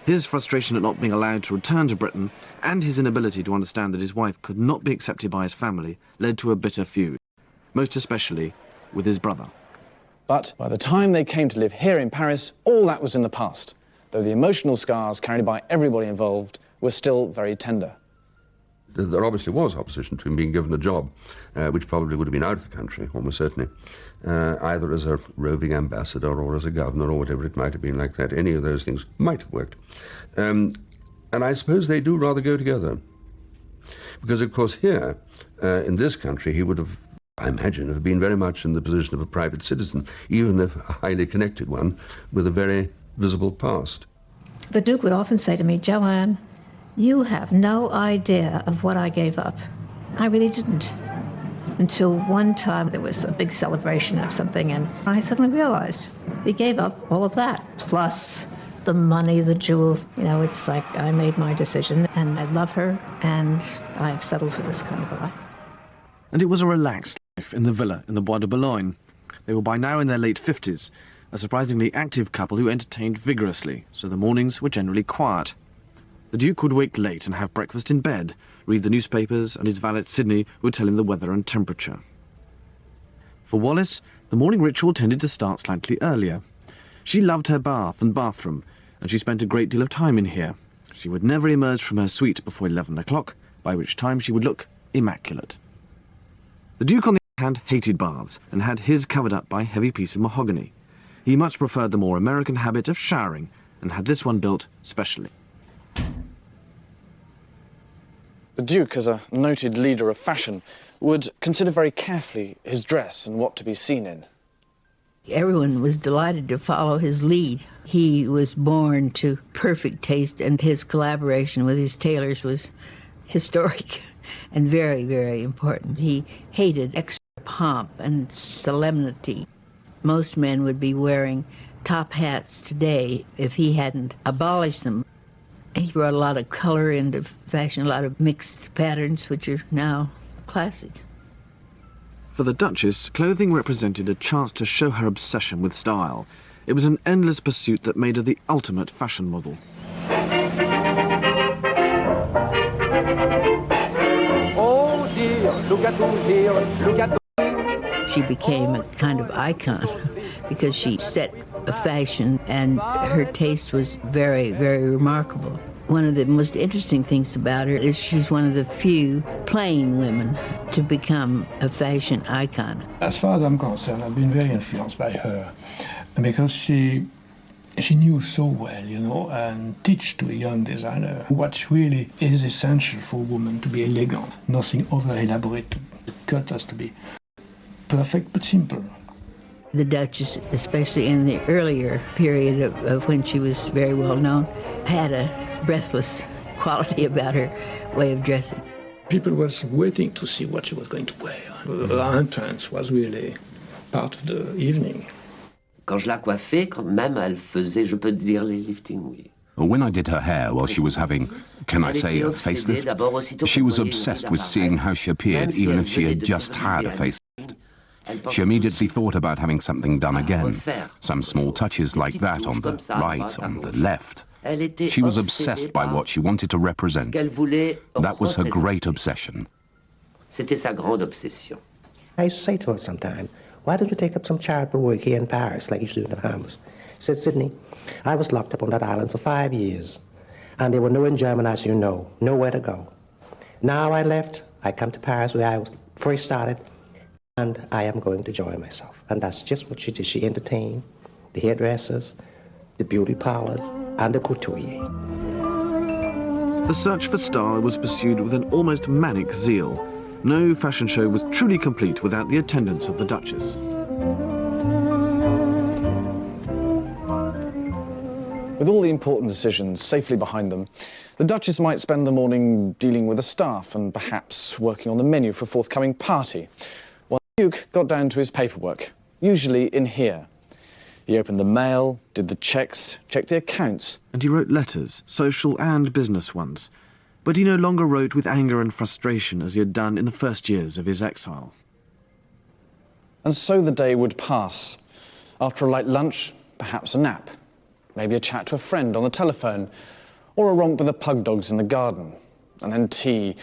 His frustration at not being allowed to return to Britain and his inability to understand that his wife could not be accepted by his family led to a bitter feud, most especially with his brother. But by the time they came to live here in Paris, all that was in the past, though the emotional scars carried by everybody involved were still very tender. There obviously was opposition to him being given a job, which probably would have been out of the country, almost certainly, either as a roving ambassador or as a governor or whatever it might have been like that. Any of those things might have worked. And I suppose they do rather go together. Because, of course, here, in this country, he would have, I imagine, have been very much in the position of a private citizen, even if a highly connected one, with a very visible past. The Duke would often say to me, "Joanne, you have no idea of what I gave up." I really didn't. Until one time there was a big celebration of something, and I suddenly realized he gave up all of that, plus the money, the jewels. You know, it's like I made my decision, and I love her, and I've settled for this kind of a life. And it was a relaxed life in the villa in the Bois de Boulogne. They were by now in their late 50s, a surprisingly active couple who entertained vigorously, so the mornings were generally quiet. The Duke would wake late and have breakfast in bed, read the newspapers, and his valet Sydney would tell him the weather and temperature. For Wallis, the morning ritual tended to start slightly earlier. She loved her bath and bathroom, and she spent a great deal of time in here. She would never emerge from her suite before 11 o'clock, by which time she would look immaculate. The Duke, on the other hand, hated baths, and had his covered up by a heavy piece of mahogany. He much preferred the more American habit of showering, and had this one built specially. The Duke, as a noted leader of fashion, would consider very carefully his dress and what to be seen in. Everyone was delighted to follow his lead. He was born to perfect taste, and his collaboration with his tailors was historic and very, very important. He hated extra pomp and solemnity. Most men would be wearing top hats today if he hadn't abolished them. He brought a lot of color into fashion, a lot of mixed patterns, which are now classic. For the Duchess, clothing represented a chance to show her obsession with style. It was an endless pursuit that made her the ultimate fashion model. Oh dear, look at who's here, look at the... She became a kind of icon because she set a fashion, and her taste was very, very remarkable. One of the most interesting things about her is she's one of the few plain women to become a fashion icon. As far as I'm concerned, I've been very influenced by her because she knew so well, you know, and teach to a young designer what really is essential for a woman to be elegant. Nothing over-elaborate. The cut has to be perfect but simple. The Duchess, especially in the earlier period of when she was very well known, had a breathless quality about her way of dressing. People was waiting to see what she was going to wear. Her entrance was really part of the evening. Quand je la coiffais, quand même, elle faisait, je peux dire, les liftings, oui. When I did her hair while she was having, can I say, a facelift, she was obsessed with seeing how she appeared, even if she had just had a facelift. She immediately thought about having something done again, some small touches like that on the right, on the left. She was obsessed by what she wanted to represent. That was her great obsession. C'était sa grande obsession. I used to say to her sometime, why don't you take up some charitable work here in Paris like you used to do in the Bahamas? She said, Sydney, I was locked up on that island for 5 years, and there were no in German, as you know, nowhere to go. Now I left, I come to Paris where I was first started, and I am going to enjoy myself. And that's just what she did. She entertained the hairdressers, the beauty parlors, and the couturier. The search for style was pursued with an almost manic zeal. No fashion show was truly complete without the attendance of the Duchess. With all the important decisions safely behind them, the Duchess might spend the morning dealing with the staff and perhaps working on the menu for a forthcoming party, while the Duke got down to his paperwork, usually in here. He opened the mail, did the checks, checked the accounts. And he wrote letters, social and business ones. But he no longer wrote with anger and frustration as he had done in the first years of his exile. And so the day would pass. After a light lunch, perhaps a nap. Maybe a chat to a friend on the telephone, or a romp with the pug dogs in the garden. And then tea.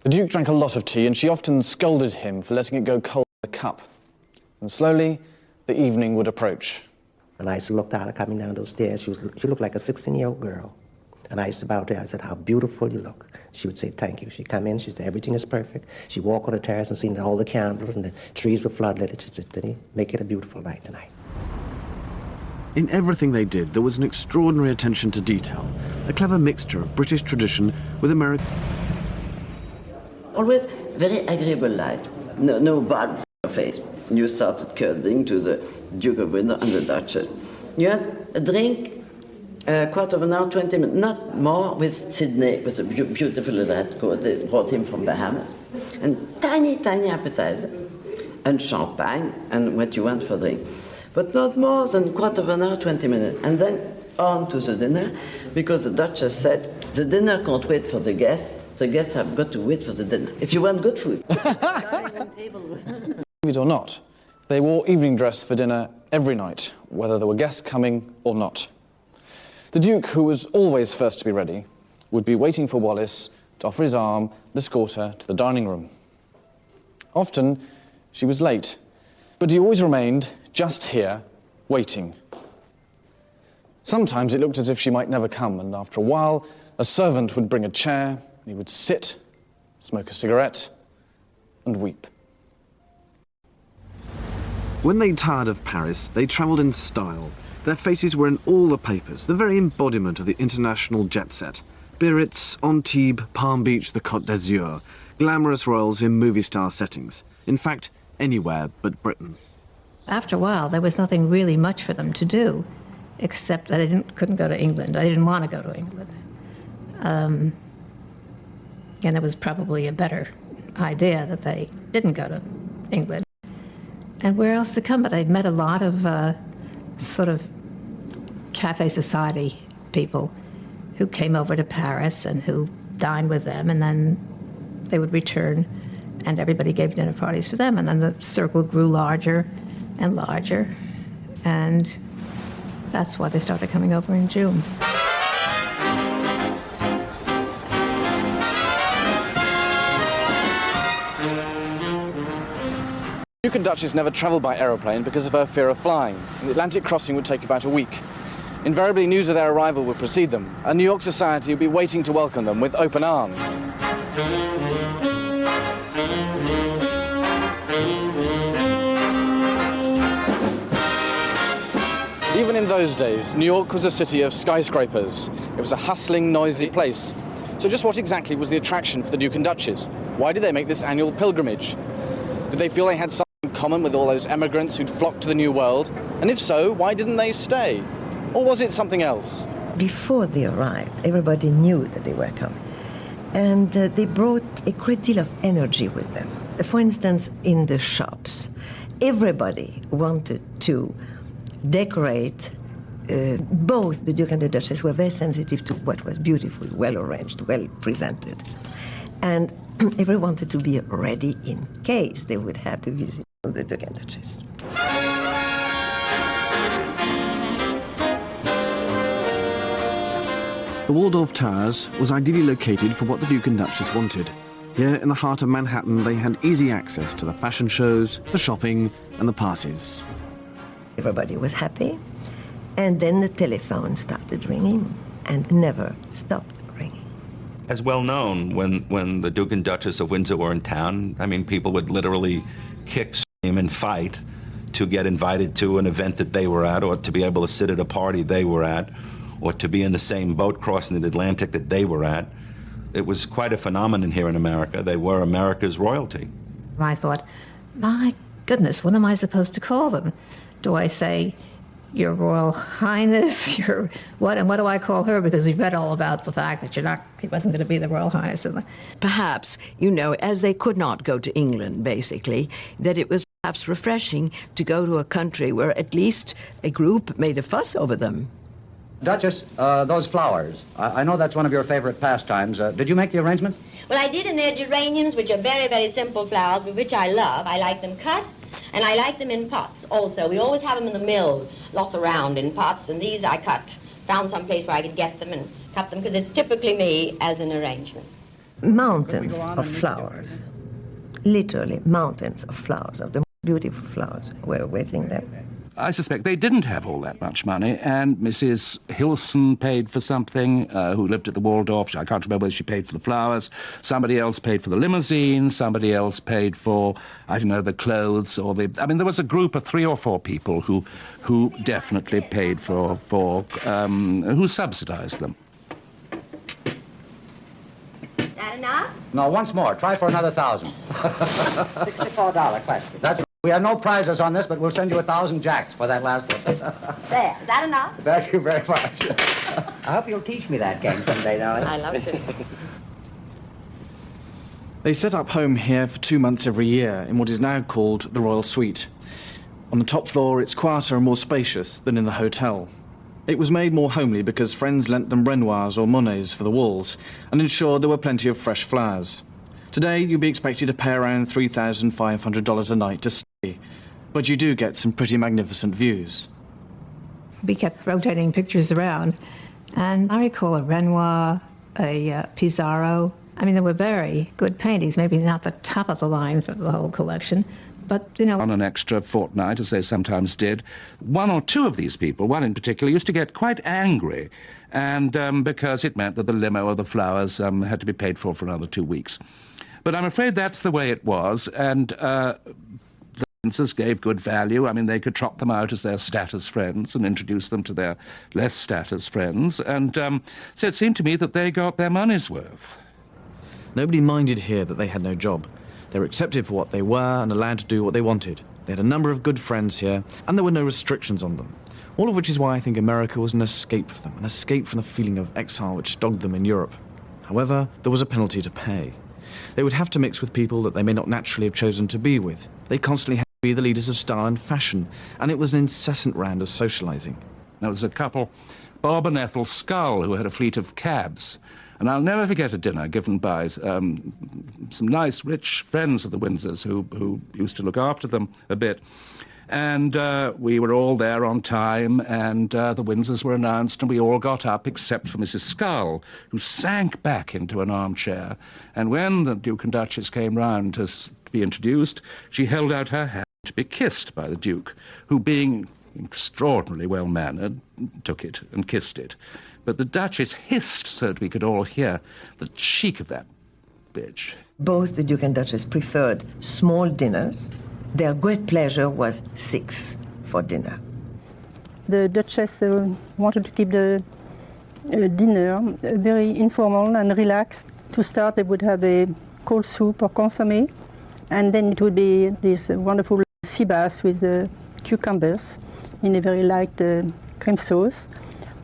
The Duke drank a lot of tea, and she often scolded him for letting it go cold in the cup. And slowly, the evening would approach. And I used to look at her coming down those stairs. She looked like a 16-year-old girl. And I used to bow to her. I said, how beautiful you look. She would say, thank you. She'd come in, she'd say, everything is perfect. She'd walk on the terrace and see all the candles and the trees were floodlit. She said, Denny, make it a beautiful night tonight. In everything they did, there was an extraordinary attention to detail, a clever mixture of British tradition with American... Always very agreeable light, no bad face. You started courting to the Duke of Windsor and the Duchess. You had a drink, a quarter of an hour, 20 minutes, not more, with Sydney, with a beautiful red coat they brought him from Bahamas, and tiny, tiny appetizer, and champagne, and what you want for drink. But not more than a quarter of an hour, 20 minutes. And then on to the dinner, because the Duchess said, the dinner can't wait for the guests have got to wait for the dinner. If you want good food. Believe it or not, they wore evening dress for dinner every night, whether there were guests coming or not. The Duke, who was always first to be ready, would be waiting for Wallis to offer his arm and escort her to the dining room. Often, she was late, but he always remained just here, waiting. Sometimes it looked as if she might never come, and after a while, a servant would bring a chair, and he would sit, smoke a cigarette, and weep. When they tired of Paris, they travelled in style. Their faces were in all the papers, the very embodiment of the international jet set. Biarritz, Antibes, Palm Beach, the Côte d'Azur, glamorous royals in movie-star settings. In fact, anywhere but Britain. After a while, there was nothing really much for them to do, except that they couldn't go to England. I didn't want to go to England. And it was probably a better idea that they didn't go to England. And where else to come? But I'd met a lot of sort of cafe society people who came over to Paris and who dined with them, and then they would return, and everybody gave dinner parties for them, and then the circle grew larger and larger, and that's why they started coming over in June. Duke and Duchess never travelled by aeroplane because of her fear of flying. The Atlantic crossing would take about a week. Invariably, news of their arrival would precede them, and New York society would be waiting to welcome them with open arms. Even in those days, New York was a city of skyscrapers. It was a hustling, noisy place. So just what exactly was the attraction for the Duke and Duchess? Why did they make this annual pilgrimage? Did they feel they had something in common with all those emigrants who'd flocked to the New World? And if so, why didn't they stay? Or was it something else? Before they arrived, everybody knew that they were coming. And they brought a great deal of energy with them. For instance, in the shops, everybody wanted to decorate. Both the Duke and the Duchess were very sensitive to what was beautiful, well arranged, well presented. And everyone wanted to be ready in case they would have to visit the Duke and Duchess. The Waldorf Towers was ideally located for what the Duke and Duchess wanted. Here in the heart of Manhattan, they had easy access to the fashion shows, the shopping, and the parties. Everybody was happy, and then the telephone started ringing and never stopped ringing. As well known, when the Duke and Duchess of Windsor were in town, I mean, people would literally kick, scream, and fight to get invited to an event that they were at, or to be able to sit at a party they were at, or to be in the same boat crossing the Atlantic that they were at. It was quite a phenomenon here in America. They were America's royalty. I thought, my goodness, what am I supposed to call them? Do I say, Your Royal Highness, your what, and what do I call her? Because we've read all about the fact that he wasn't going to be the Royal Highness. Perhaps, as they could not go to England, basically, that it was perhaps refreshing to go to a country where at least a group made a fuss over them. Duchess, those flowers. I know that's one of your favorite pastimes. Did you make the arrangements? Well, I did, and they're geraniums, which are very, very simple flowers, which I love. I like them cut, and I like them in pots also. We always have them in the mill, lots around in pots, and these I cut. Found some place where I could get them and cut them, because it's typically me as an arrangement. Mountains of flowers, literally mountains of flowers, of the beautiful flowers were waiting there. I suspect they didn't have all that much money, and Mrs. Hilson paid for something, who lived at the Waldorf. I can't remember whether she paid for the flowers. Somebody else paid for the limousine. Somebody else paid for, I don't know, the clothes or the... I mean, there was a group of 3 or 4 people who definitely paid for who subsidized them. That enough? No, once more. Try for another 1,000. $64 question. That's... We have no prizes on this, but we'll send you 1,000 jacks for that last one. There, is that enough? Thank you very much. I hope you'll teach me that game someday, darling. I love to. They set up home here for 2 months every year in what is now called the Royal Suite. On the top floor, it's quieter and more spacious than in the hotel. It was made more homely because friends lent them Renoirs or Monets for the walls and ensured there were plenty of fresh flowers. Today, you'd be expected to pay around $3,500 a night to stay, but you do get some pretty magnificent views. We kept rotating pictures around, and I recall a Renoir, a Pissarro. I mean, they were very good paintings, maybe not the top of the line for the whole collection, but, you know... On an extra fortnight, as they sometimes did, 1 or 2 of these people, one in particular, used to get quite angry, and because it meant that the limo or the flowers had to be paid for another 2 weeks. But I'm afraid that's the way it was, and the Windsors gave good value. I mean, they could trot them out as their status friends and introduce them to their less status friends, and so it seemed to me that they got their money's worth. Nobody minded here that they had no job. They were accepted for what they were and allowed to do what they wanted. They had a number of good friends here, and there were no restrictions on them. All of which is why I think America was an escape for them, an escape from the feeling of exile which dogged them in Europe. However, there was a penalty to pay. They would have to mix with people that they may not naturally have chosen to be with. They constantly had to be the leaders of style and fashion, and it was an incessant round of socialising. There was a couple, Bob and Ethel Scull, who had a fleet of cabs. And I'll never forget a dinner given by some nice, rich friends of the Windsors who used to look after them a bit. And we were all there on time, and the Windsors were announced, and we all got up except for Mrs. Scull, who sank back into an armchair. And when the Duke and Duchess came round to be introduced, she held out her hand to be kissed by the Duke, who, being extraordinarily well-mannered, took it and kissed it. But the Duchess hissed so that we could all hear the cheek of that bitch. Both the Duke and Duchess preferred small dinners. Their great pleasure was 6 for dinner. The Duchess wanted to keep the dinner very informal and relaxed. To start, they would have a cold soup or consommé, and then it would be this wonderful sea bass with cucumbers in a very light cream sauce,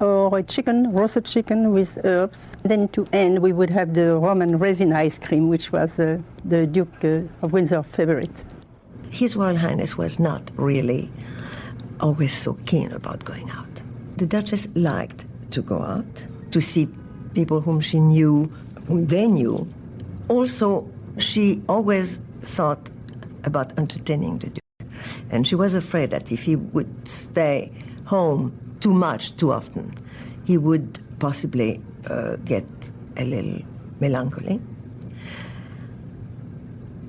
or a roasted chicken with herbs. Then to end, we would have the rum and resin ice cream, which was the Duke of Windsor favorite. His Royal Highness was not really always so keen about going out. The Duchess liked to go out, to see people whom she knew, whom they knew. Also, she always thought about entertaining the Duke. And she was afraid that if he would stay home too much, too often, he would possibly get a little melancholy.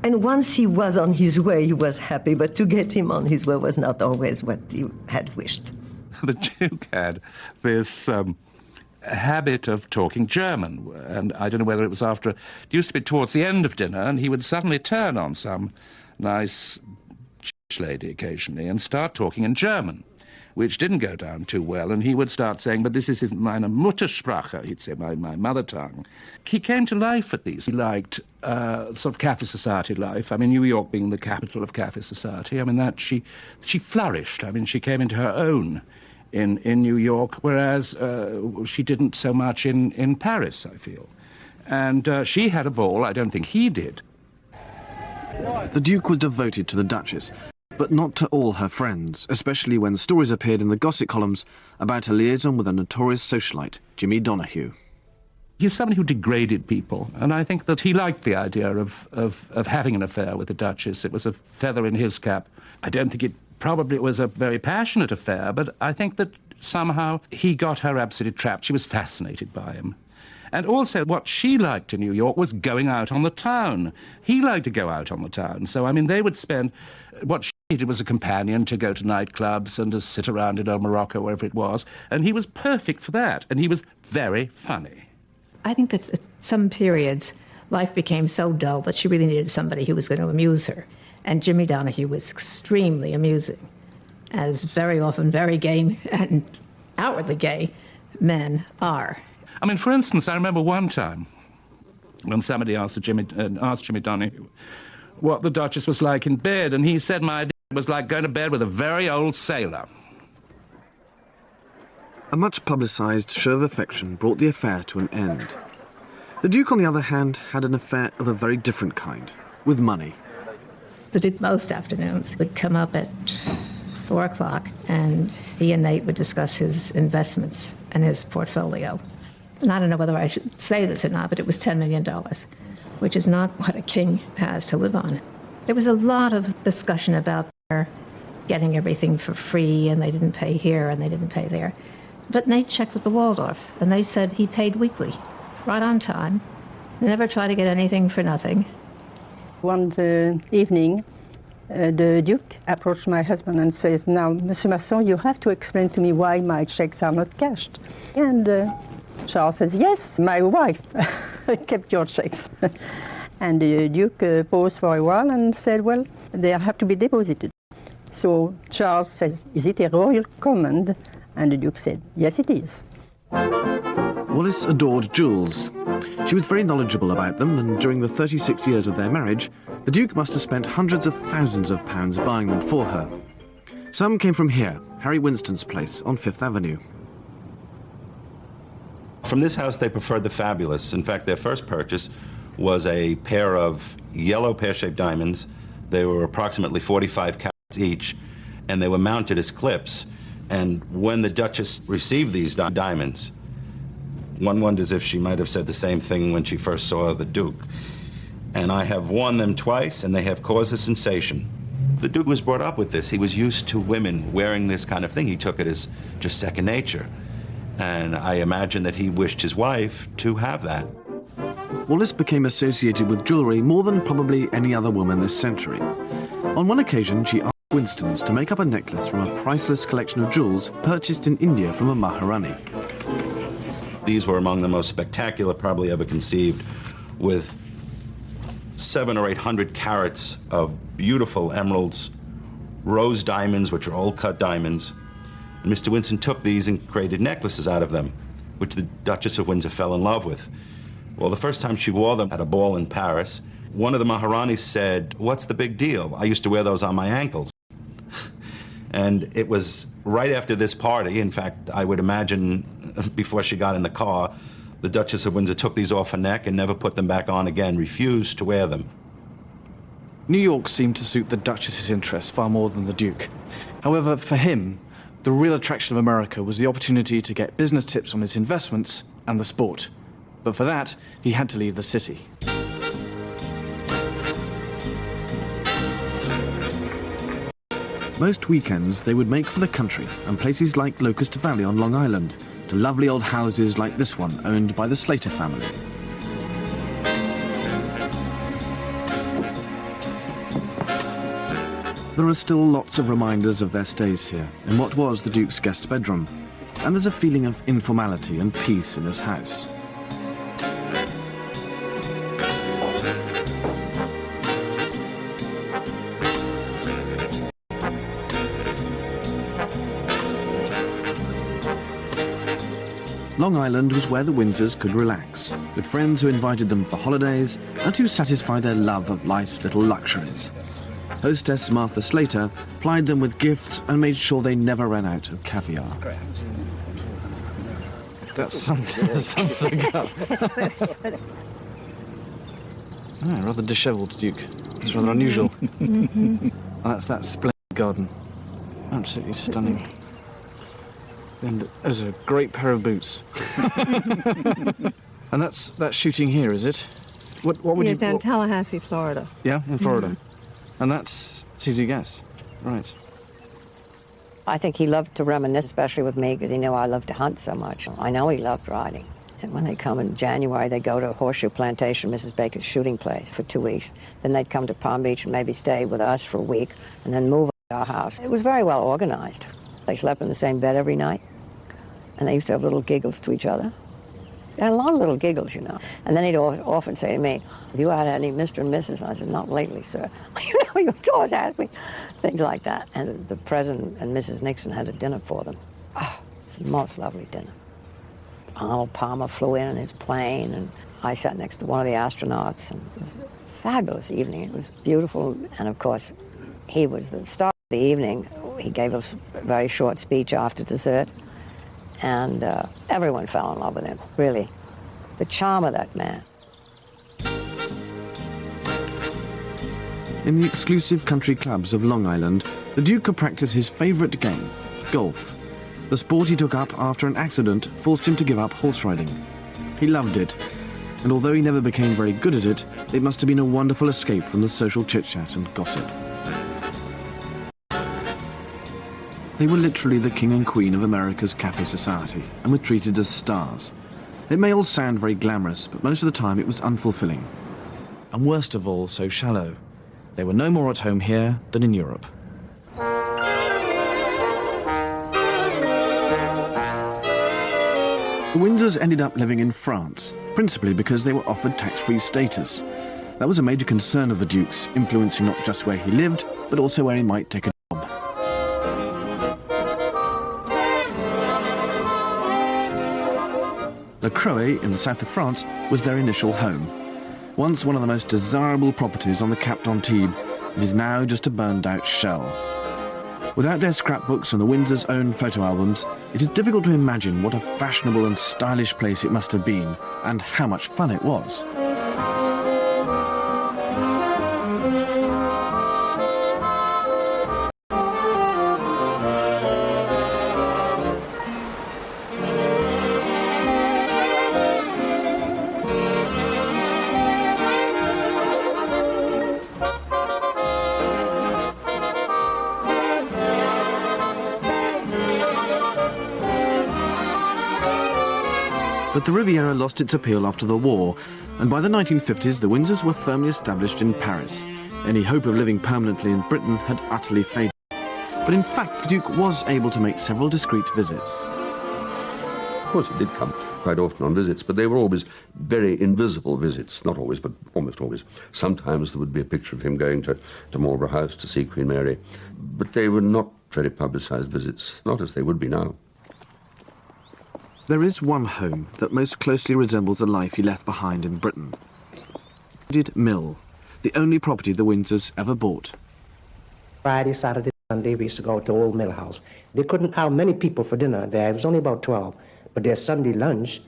And once he was on his way, he was happy, but to get him on his way was not always what he had wished. The Duke had this habit of talking German, and I don't know whether it was after... It used to be towards the end of dinner, and he would suddenly turn on some nice lady occasionally and start talking in German, which didn't go down too well, and he would start saying, but this is meine Muttersprache, he'd say, my mother tongue. He came to life at these. He liked sort of cafe society life. I mean, New York being the capital of cafe society, I mean, that she flourished. I mean, she came into her own in New York, whereas she didn't so much in Paris, I feel. And she had a ball, I don't think he did. The Duke was devoted to the Duchess, but not to all her friends, especially when stories appeared in the gossip columns about her liaison with a notorious socialite, Jimmy Donahue. He's somebody who degraded people, and I think that he liked the idea of having an affair with the Duchess. It was a feather in his cap. I don't think it was a very passionate affair, but I think that somehow he got her absolutely trapped. She was fascinated by him. And also what she liked in New York was going out on the town. He liked to go out on the town. So, I mean, they would spend... What she needed was a companion to go to nightclubs and to sit around in old Morocco, wherever it was. And he was perfect for that. And he was very funny. I think that at some periods, life became so dull that she really needed somebody who was going to amuse her. And Jimmy Donahue was extremely amusing, as very often very gay and outwardly gay men are. I mean, for instance, I remember one time when somebody asked Jimmy Donahue what the Duchess was like in bed, and he said my idea was like going to bed with a very old sailor. A much publicised show of affection brought the affair to an end. The Duke, on the other hand, had an affair of a very different kind, with money. The Duke most afternoons would come up at 4 o'clock, and he and Nate would discuss his investments and his portfolio. And I don't know whether I should say this or not, but it was $10 million, which is not what a king has to live on. There was a lot of discussion about their getting everything for free, and they didn't pay here and they didn't pay there. But Nate checked with the Waldorf, and they said he paid weekly, right on time, never tried to get anything for nothing. One evening, the Duke approached my husband and says, "Now, Monsieur Masson, you have to explain to me why my checks are not cashed." And Charles says, "Yes, my wife kept your checks." And the Duke paused for a while and said, "Well, they have to be deposited." So Charles says, "Is it a royal command?" And the Duke said, "Yes, it is." Wallis adored jewels. She was very knowledgeable about them, and during the 36 years of their marriage, the Duke must have spent hundreds of thousands of pounds buying them for her. Some came from here, Harry Winston's place on Fifth Avenue. From this house, they preferred the fabulous. In fact, their first purchase was a pair of yellow pear-shaped diamonds. They were approximately 45 carats each, and they were mounted as clips. And when the Duchess received these diamonds, one wonders if she might have said the same thing when she first saw the Duke. And I have worn them twice, and they have caused a sensation. The Duke was brought up with this. He was used to women wearing this kind of thing. He took it as just second nature. And I imagine that he wished his wife to have that. Wallis became associated with jewellery more than probably any other woman this century. On one occasion, she asked Winstons to make up a necklace from a priceless collection of jewels purchased in India from a Maharani. These were among the most spectacular probably ever conceived, with 700 or 800 carats of beautiful emeralds, rose diamonds, which are old cut diamonds. And Mr. Winston took these and created necklaces out of them, which the Duchess of Windsor fell in love with. Well, the first time she wore them at a ball in Paris, one of the Maharanis said, "What's the big deal? I used to wear those on my ankles." And it was right after this party, in fact, I would imagine before she got in the car, the Duchess of Windsor took these off her neck and never put them back on again, refused to wear them. New York seemed to suit the Duchess's interests far more than the Duke. However, for him, the real attraction of America was the opportunity to get business tips on his investments and the sport. But for that, he had to leave the city. Most weekends they would make for the country and places like Locust Valley on Long Island, to lovely old houses like this one owned by the Slater family. There are still lots of reminders of their stays here in what was the Duke's guest bedroom, and there's a feeling of informality and peace in his house. Long Island was where the Windsors could relax, with friends who invited them for holidays and to satisfy their love of life's little luxuries. Hostess Martha Slater plied them with gifts and made sure they never ran out of caviar. That's something up. Rather dishevelled Duke. It's rather unusual. Oh, that's that splendid garden. Absolutely stunning. And there's a great pair of boots. And that's shooting here, is it? What would you... Yes, down Tallahassee, Florida. Yeah, in Florida. And that's Easy Guest. Right. I think he loved to reminisce, especially with me, because he knew I loved to hunt so much. I know he loved riding. And when they come in January, they go to Horseshoe Plantation, Mrs. Baker's shooting place, for 2 weeks. Then they'd come to Palm Beach and maybe stay with us for a week and then move to our house. It was very well organized. They slept in the same bed every night, and they used to have little giggles to each other. They had a lot of little giggles, you know. And then he'd often say to me, "Have you had any Mr. and Mrs.?" I said, "Not lately, sir." You know, you always ask me things like that. And the President and Mrs. Nixon had a dinner for them. Oh, it's the most lovely dinner. Arnold Palmer flew in his plane, and I sat next to one of the astronauts, and it was a fabulous evening. It was beautiful, and of course, he was the star of the evening. He gave us a very short speech after dessert, and everyone fell in love with him, really. The charm of that man. In the exclusive country clubs of Long Island, the Duke could practice his favourite game, golf. The sport he took up after an accident forced him to give up horse riding. He loved it, and although he never became very good at it, it must have been a wonderful escape from the social chit-chat and gossip. They were literally the king and queen of America's cafe society, and were treated as stars. It may all sound very glamorous, but most of the time it was unfulfilling. And worst of all, so shallow. They were no more at home here than in Europe. The Windsors ended up living in France, principally because they were offered tax-free status. That was a major concern of the Duke's, influencing not just where he lived, but also where he might take a job. Le Creuet, in the south of France, was their initial home. Once one of the most desirable properties on the Cap d'Antibes, it is now just a burned-out shell. Without their scrapbooks and the Windsors' own photo albums, it is difficult to imagine what a fashionable and stylish place it must have been, and how much fun it was. But the Riviera lost its appeal after the war, and by the 1950s the Windsors were firmly established in Paris. Any hope of living permanently in Britain had utterly faded. But in fact the Duke was able to make several discreet visits. Of course he did come quite often on visits, but they were always very invisible visits. Not always, but almost always. Sometimes there would be a picture of him going to Marlborough House to see Queen Mary, but they were not very publicised visits, not as they would be now. There is one home that most closely resembles the life he left behind in Britain. Mill, the only property the Windsors ever bought. Friday, Saturday, Sunday, we used to go to Old Mill House. They couldn't have many people for dinner there. It was only about 12. But their Sunday lunch,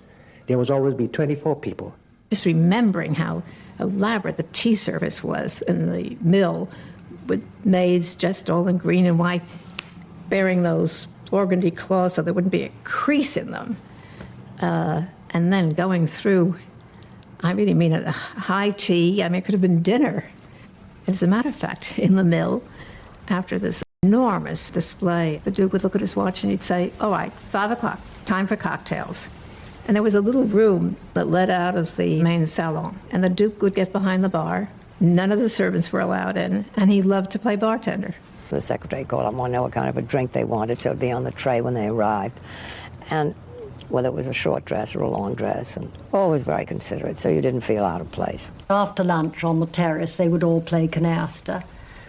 there was always be 24 people. Just remembering how elaborate the tea service was in the mill, with maids dressed all in green and white, bearing those organdy cloths so there wouldn't be a crease in them. And then going through, I really mean a high tea. I mean, it could have been dinner. As a matter of fact, in the mill, after this enormous display, the Duke would look at his watch and he'd say, "All right, 5 o'clock, time for cocktails." And there was a little room that led out of the main salon, and the Duke would get behind the bar. None of the servants were allowed in, and he loved to play bartender. The secretary called up, wanted to know what kind of a drink they wanted, so it'd be on the tray when they arrived. And whether it was a short dress or a long dress, and always very considerate, so you didn't feel out of place. After lunch on the terrace, they would all play canasta,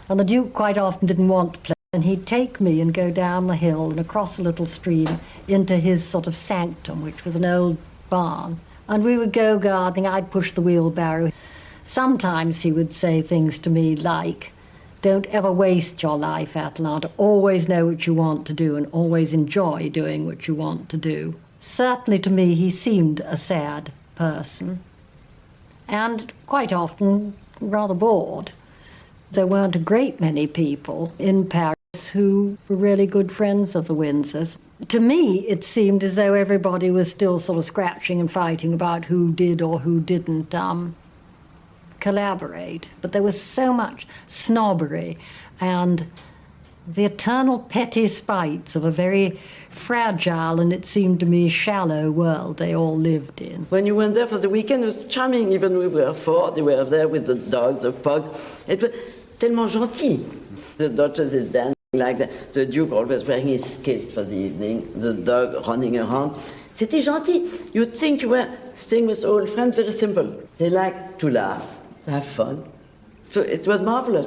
and the Duke quite often didn't want to play, and he'd take me and go down the hill and across a little stream into his sort of sanctum, which was an old barn, and we would go gardening. I'd push the wheelbarrow. Sometimes he would say things to me like, "Don't ever waste your life, Atalanta. Always know what you want to do and always enjoy doing what you want to do." Certainly to me he seemed a sad person, and quite often rather bored. There weren't a great many people in Paris who were really good friends of the Windsors. To me it seemed as though everybody was still sort of scratching and fighting about who did or who didn't collaborate. But there was so much snobbery and The eternal petty spites of a very fragile and, it seemed to me, shallow world they all lived in. When you went there for the weekend, it was charming. Even we were four, they were there with the dogs, the pugs. It was tellement gentil. The Duchess is dancing like that. The Duke always wearing his kilt for the evening, the dog running around. C'était gentil. You'd think you were staying with old friends, very simple. They liked to laugh, have fun. So it was marvelous.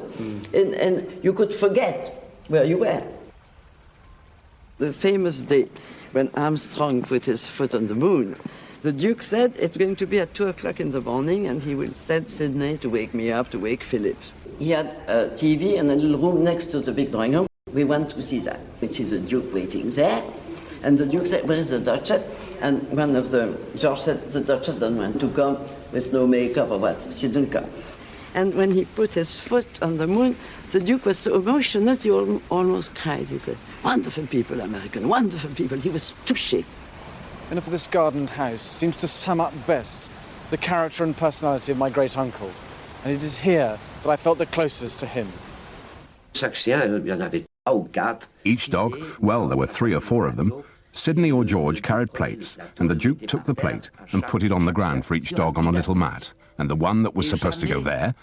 And you could forget where you were. The famous day when Armstrong put his foot on the moon, the Duke said it's going to be at 2 o'clock in the morning and he will send Sydney to wake me up, to wake Philip. He had a TV in a little room next to the big drawing room. We went to see that. We see the Duke waiting there. And the Duke said, where is the Duchess? And George said, the Duchess doesn't want to come with no makeup or what. She didn't come. And when he put his foot on the moon, the Duke was so emotional, he almost cried. He said, wonderful people, American, wonderful people. He was touché. And if this gardened house seems to sum up best the character and personality of my great-uncle, and it is here that I felt the closest to him. Each dog, well, there were 3 or 4 of them, Sydney or George carried plates, and the Duke took the plate and put it on the ground for each dog on a little mat. And the one that was supposed to go there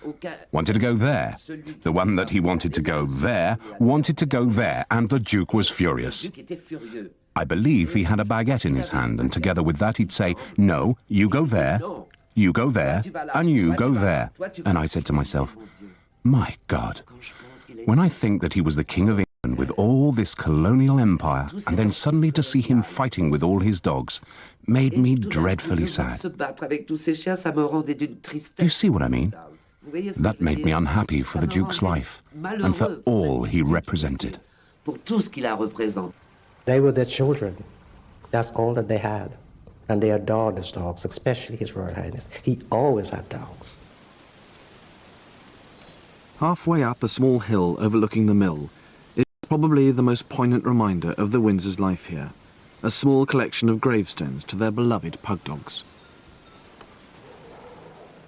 wanted to go there. The one that he wanted to go there wanted to go there, and the Duke was furious. I believe he had a baguette in his hand, and together with that he'd say, no, you go there, you go there, and you go there. And I said to myself, my God, when I think that he was the King of England with all this colonial empire, and then suddenly to see him fighting with all his dogs, made me dreadfully sad. You see what I mean? That made me unhappy for the Duke's life, and for all he represented. They were their children. That's all that they had. And they adored his dogs, especially His Royal Highness. He always had dogs. Halfway up a small hill overlooking the mill is probably the most poignant reminder of the Windsors' life here. A small collection of gravestones to their beloved pug dogs.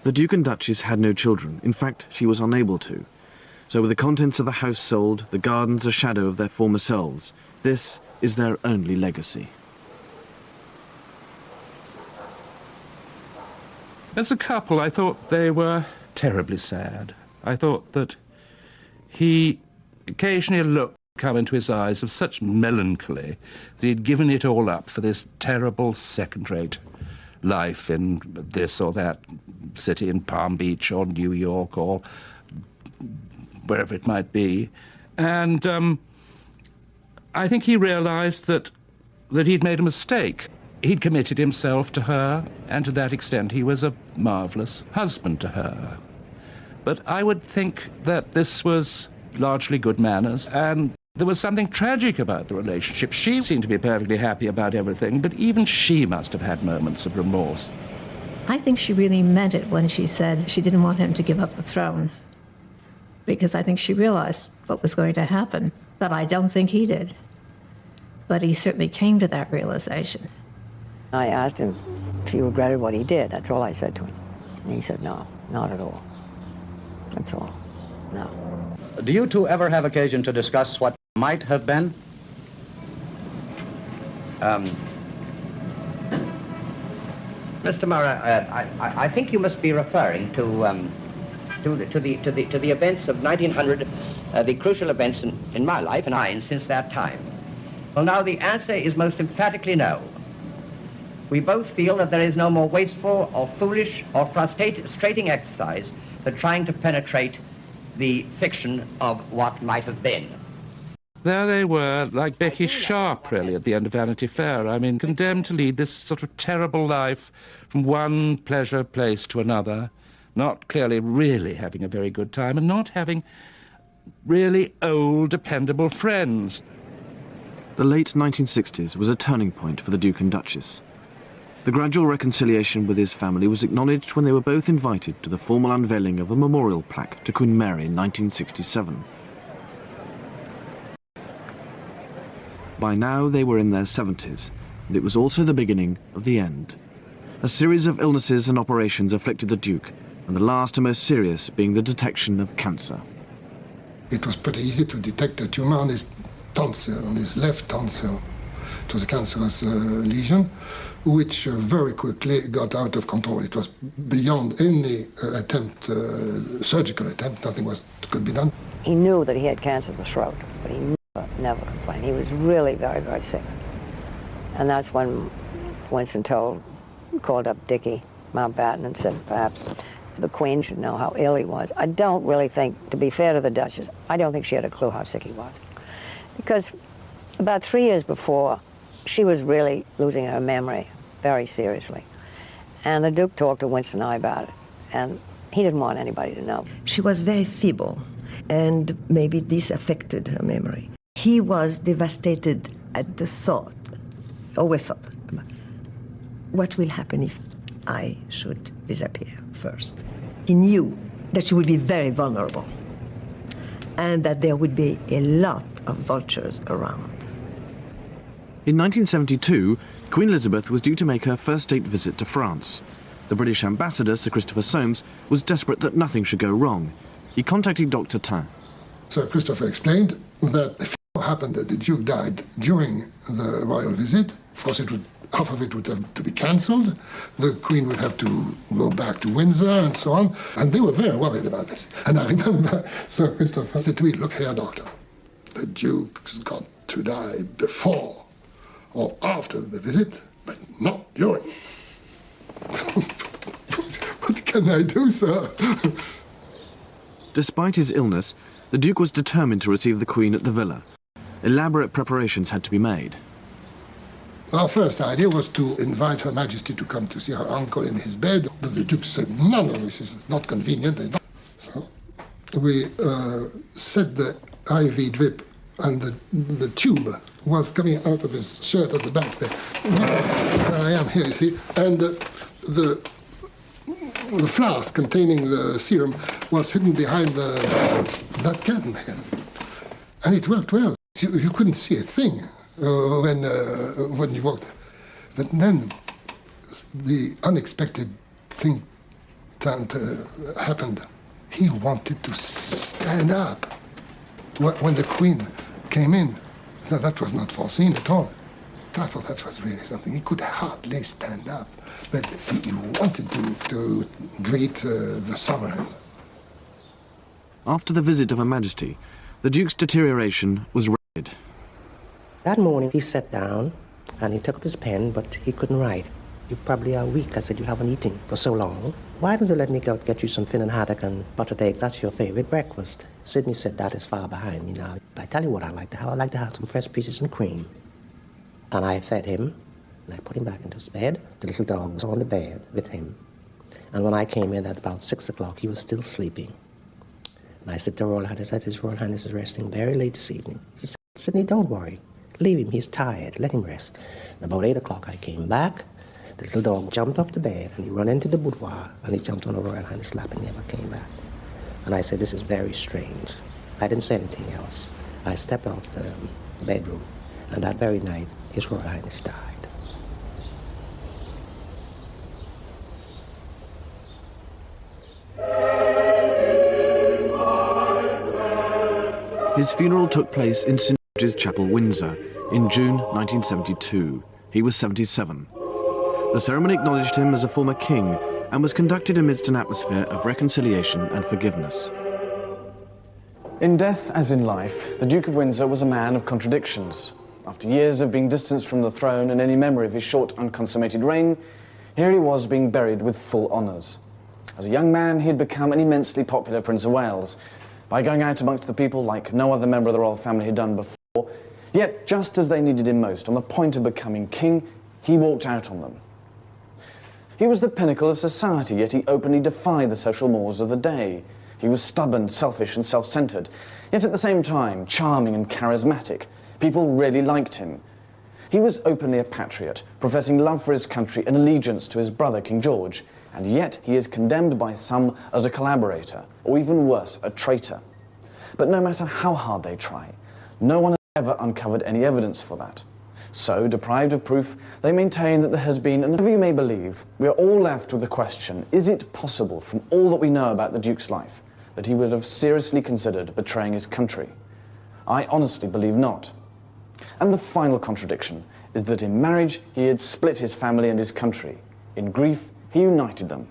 The Duke and Duchess had no children. In fact, she was unable to. So with the contents of the house sold, the gardens a shadow of their former selves, this is their only legacy. As a couple, I thought they were terribly sad. I thought that he occasionally looked come into his eyes of such melancholy that he'd given it all up for this terrible second-rate life in this or that city in Palm Beach or New York or wherever it might be. And I think he realized that he'd made a mistake. He'd committed himself to her, and to that extent he was a marvelous husband to her. But I would think that this was largely good manners, and there was something tragic about the relationship. She seemed to be perfectly happy about everything, but even she must have had moments of remorse. I think she really meant it when she said she didn't want him to give up the throne, because I think she realized what was going to happen, but I don't think he did. But he certainly came to that realization. I asked him if he regretted what he did. That's all I said to him. And he said, no, not at all. That's all. No. Do you two ever have occasion to discuss what might have been? Mr. Murray, I think you must be referring to the events of 1900, the crucial events in my life and mine since that time. Well, now the answer is most emphatically no. We both feel that there is no more wasteful or foolish or frustrating exercise than trying to penetrate the fiction of what might have been. There they were, like Becky Sharp, really, at the end of Vanity Fair. I mean, condemned to lead this sort of terrible life from one pleasure place to another, not clearly really having a very good time, and not having really old, dependable friends. The late 1960s was a turning point for the Duke and Duchess. The gradual reconciliation with his family was acknowledged when they were both invited to the formal unveiling of a memorial plaque to Queen Mary in 1967. By now they were in their 70s, and it was also the beginning of the end. A series of illnesses and operations afflicted the Duke, and the last and most serious being the detection of cancer. It was pretty easy to detect a tumor on his tonsil, on his left tonsil. It was a cancerous lesion, which very quickly got out of control. It was beyond any surgical attempt. Nothing could be done. He knew that he had cancer of the throat, but he never complained. He was really very, very sick. And that's when Winston called up Dickie Mountbatten and said perhaps the Queen should know how ill he was. I don't really think, to be fair to the Duchess, I don't think she had a clue how sick he was. Because about 3 years before, she was really losing her memory very seriously. And the Duke talked to Winston and I about it, and he didn't want anybody to know. She was very feeble, and maybe this affected her memory. He was devastated at the thought, always thought, what will happen if I should disappear first? He knew that she would be very vulnerable and that there would be a lot of vultures around. In 1972, Queen Elizabeth was due to make her first state visit to France. The British ambassador, Sir Christopher Soames, was desperate that nothing should go wrong. He contacted Dr. Tain. Sir Christopher explained that if it happened that the Duke died during the royal visit, of course half of it would have to be cancelled, the Queen would have to go back to Windsor and so on, and they were very worried about this. And I remember Sir Christopher said to me, look here, doctor, the Duke's got to die before or after the visit, but not during. What can I do, sir? Despite his illness, the Duke was determined to receive the Queen at the villa. Elaborate preparations had to be made. Our first idea was to invite Her Majesty to come to see her uncle in his bed, but the Duke said, no, this is not convenient. So we set the IV drip, and the tube was coming out of his shirt at the back there. Where I am here, you see, and the flask containing the serum was hidden behind that curtain here. And it worked well. You couldn't see a thing when you walked. But then the unexpected thing happened. He wanted to stand up. When the Queen came in, that was not foreseen at all. I thought that was really something. He could hardly stand up, but he wanted to greet the sovereign. After the visit of Her Majesty, the Duke's deterioration was rapid. That morning he sat down and he took up his pen, but he couldn't write. You probably are weak. I said, you haven't eaten for so long. Why don't you let me go get you some Finnan haddock and buttered eggs? That's your favorite breakfast. Sidney said, that is far behind me now. I tell you what I like to have. I like to have some fresh peaches and cream. And I fed him, and I put him back into his bed. The little dog was on the bed with him. And when I came in at about 6 o'clock, he was still sleeping. And I said to Royal Highness, His Royal Highness is resting very late this evening. She said, Sidney, don't worry. Leave him, he's tired. Let him rest. And about 8 o'clock, I came back. The little dog jumped off the bed, and he ran into the boudoir, and he jumped on a Royal Highness' lap and never came back. And I said, this is very strange. I didn't say anything else. I stepped out of the bedroom, and that very night, His Royal Highness died. His funeral took place in St. George's Chapel, Windsor, in June 1972. He was 77. The ceremony acknowledged him as a former king and was conducted amidst an atmosphere of reconciliation and forgiveness. In death, as in life, the Duke of Windsor was a man of contradictions. After years of being distanced from the throne and any memory of his short, unconsummated reign, here he was being buried with full honours. As a young man, he had become an immensely popular Prince of Wales, by going out amongst the people like no other member of the royal family had done before. Yet, just as they needed him most, on the point of becoming king, he walked out on them. He was the pinnacle of society, yet he openly defied the social mores of the day. He was stubborn, selfish and self-centred, yet at the same time charming and charismatic. People really liked him. He was openly a patriot, professing love for his country and allegiance to his brother, King George, and yet he is condemned by some as a collaborator, or even worse, a traitor. But no matter how hard they try, no one has ever uncovered any evidence for that. So, deprived of proof, they maintain that there has been, and whatever you may believe, we are all left with the question, is it possible, from all that we know about the Duke's life, that he would have seriously considered betraying his country. I honestly believe not. And the final contradiction is that in marriage he had split his family and his country. In grief, he united them.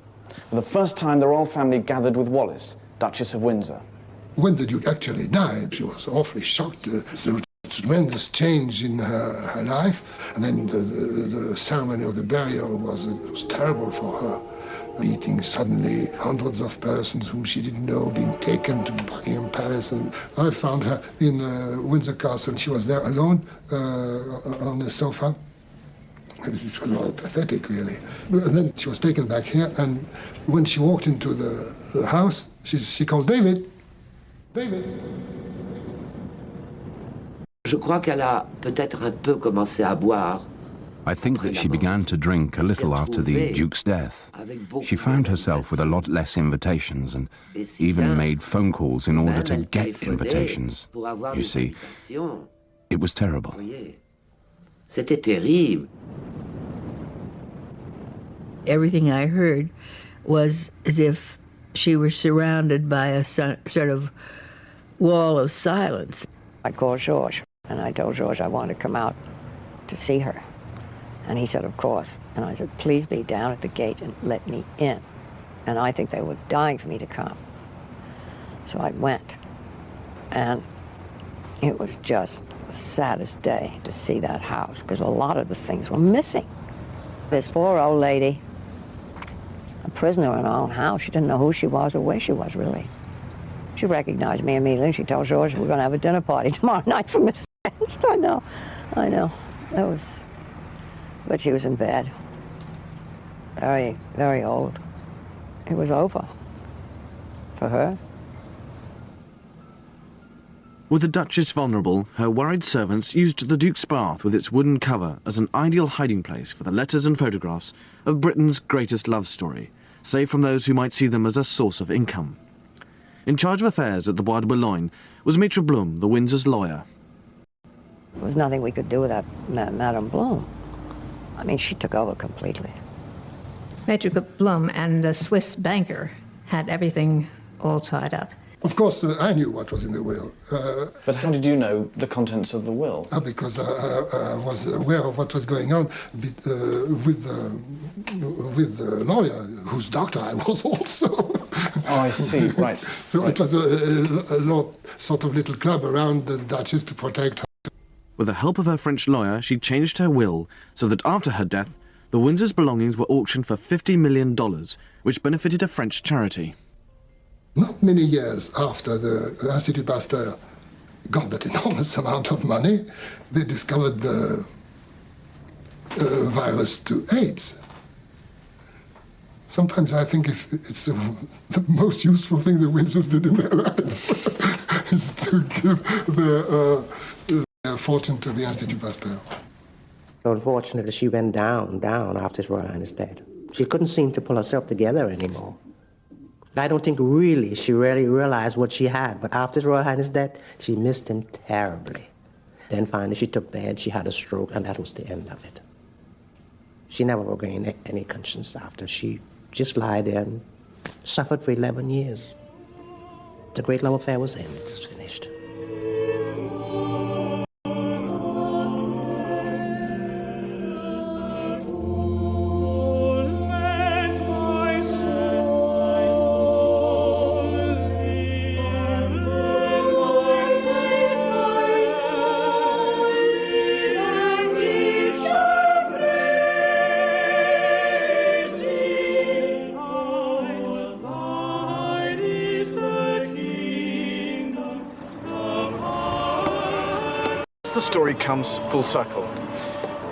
For the first time, the royal family gathered with Wallis, Duchess of Windsor. When the Duke actually died, she was awfully shocked. There was a tremendous change in her life. And then the ceremony of the burial was terrible for her. Meeting suddenly hundreds of persons whom she didn't know being taken to Buckingham Palace. And I found her in Windsor Castle. She was there alone on the sofa. It was rather pathetic, really. And then she was taken back here, and when she walked into the house, she called David. David. Je crois qu'elle a peut-être un peu commencé à boire. I think that she began to drink a little after the Duke's death. She found herself with a lot less invitations and even made phone calls in order to get invitations. You see, it was terrible. C'était terrible. Everything I heard was as if she was surrounded by a sort of wall of silence. I called George, and I told George I wanted to come out to see her. And he said, of course. And I said, please be down at the gate and let me in. And I think they were dying for me to come. So I went. And it was just the saddest day to see that house, because a lot of the things were missing. This poor old lady, a prisoner in her own house, she didn't know who she was or where she was, really. She recognized me immediately, and she told George we're going to have a dinner party tomorrow night for Mrs. Ernst. I know. That was... But she was in bed. Very, very old. It was over. For her. With the Duchess vulnerable, her worried servants used the Duke's bath with its wooden cover as an ideal hiding place for the letters and photographs of Britain's greatest love story, save from those who might see them as a source of income. In charge of affairs at the Bois de Boulogne was Maitre Blum, the Windsors lawyer. There was nothing we could do without Madame Blum. I mean, she took over completely. Maitre Blum and the Swiss banker had everything all tied up. Of course, I knew what was in the will. But how did you know the contents of the will? Because I was aware of what was going on with the lawyer, whose doctor I was also. Oh, I see, right. So right. It was a sort of little club around the Duchess to protect her. With the help of her French lawyer, she changed her will so that after her death, the Windsors' belongings were auctioned for $50 million, which benefited a French charity. Not many years after the Institut Pasteur got that enormous amount of money, they discovered the virus to AIDS. Sometimes I think if it's the most useful thing the Windsors did in their life is to give their fortune to the Institut Pasteur. Unfortunately, she went down after His Royal Highness' death. She couldn't seem to pull herself together anymore. I don't think she really realized what she had, but after His Royal Highness' death, she missed him terribly. Then finally she took the head, she had a stroke, and that was the end of it. She never regained any conscience after. She just lied there and suffered for 11 years. The great love affair was ended, it was finished. The story comes full circle.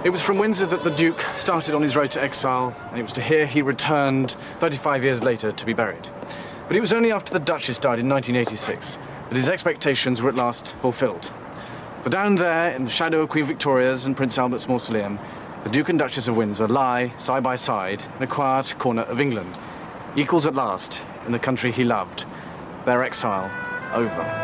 It was from Windsor that the Duke started on his road to exile, and it was to here he returned 35 years later to be buried. But it was only after the Duchess died in 1986 that his expectations were at last fulfilled. For down there, in the shadow of Queen Victoria's and Prince Albert's mausoleum, the Duke and Duchess of Windsor lie side by side in a quiet corner of England, equals at last in the country he loved, their exile over.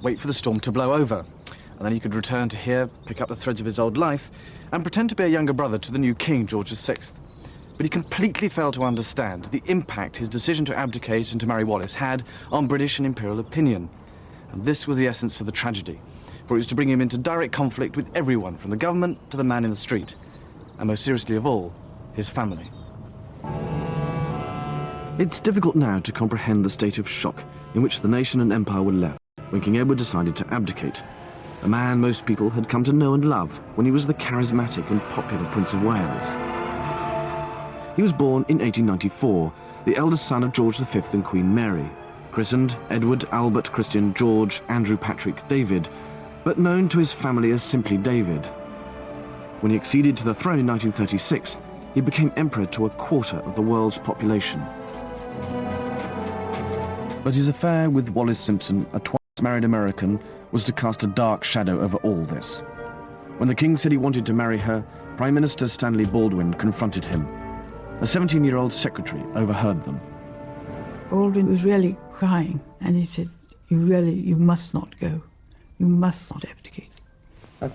wait for the storm to blow over, and then he could return to here, pick up the threads of his old life, and pretend to be a younger brother to the new king, George VI. But he completely failed to understand the impact his decision to abdicate and to marry Wallis had on British and imperial opinion. And this was the essence of the tragedy, for it was to bring him into direct conflict with everyone, from the government to the man in the street, and most seriously of all, his family. It's difficult now to comprehend the state of shock in which the nation and empire were left when King Edward decided to abdicate, a man most people had come to know and love when he was the charismatic and popular Prince of Wales. He was born in 1894, the eldest son of George V and Queen Mary, christened Edward, Albert, Christian, George, Andrew, Patrick, David, but known to his family as simply David. When he acceded to the throne in 1936, he became emperor to a quarter of the world's population. But his affair with Wallis Simpson, a twice-married American, was to cast a dark shadow over all this. When the king said he wanted to marry her, Prime Minister Stanley Baldwin confronted him. A 17-year-old secretary overheard them. Baldwin was really crying, and he said, you must not go. You must not abdicate.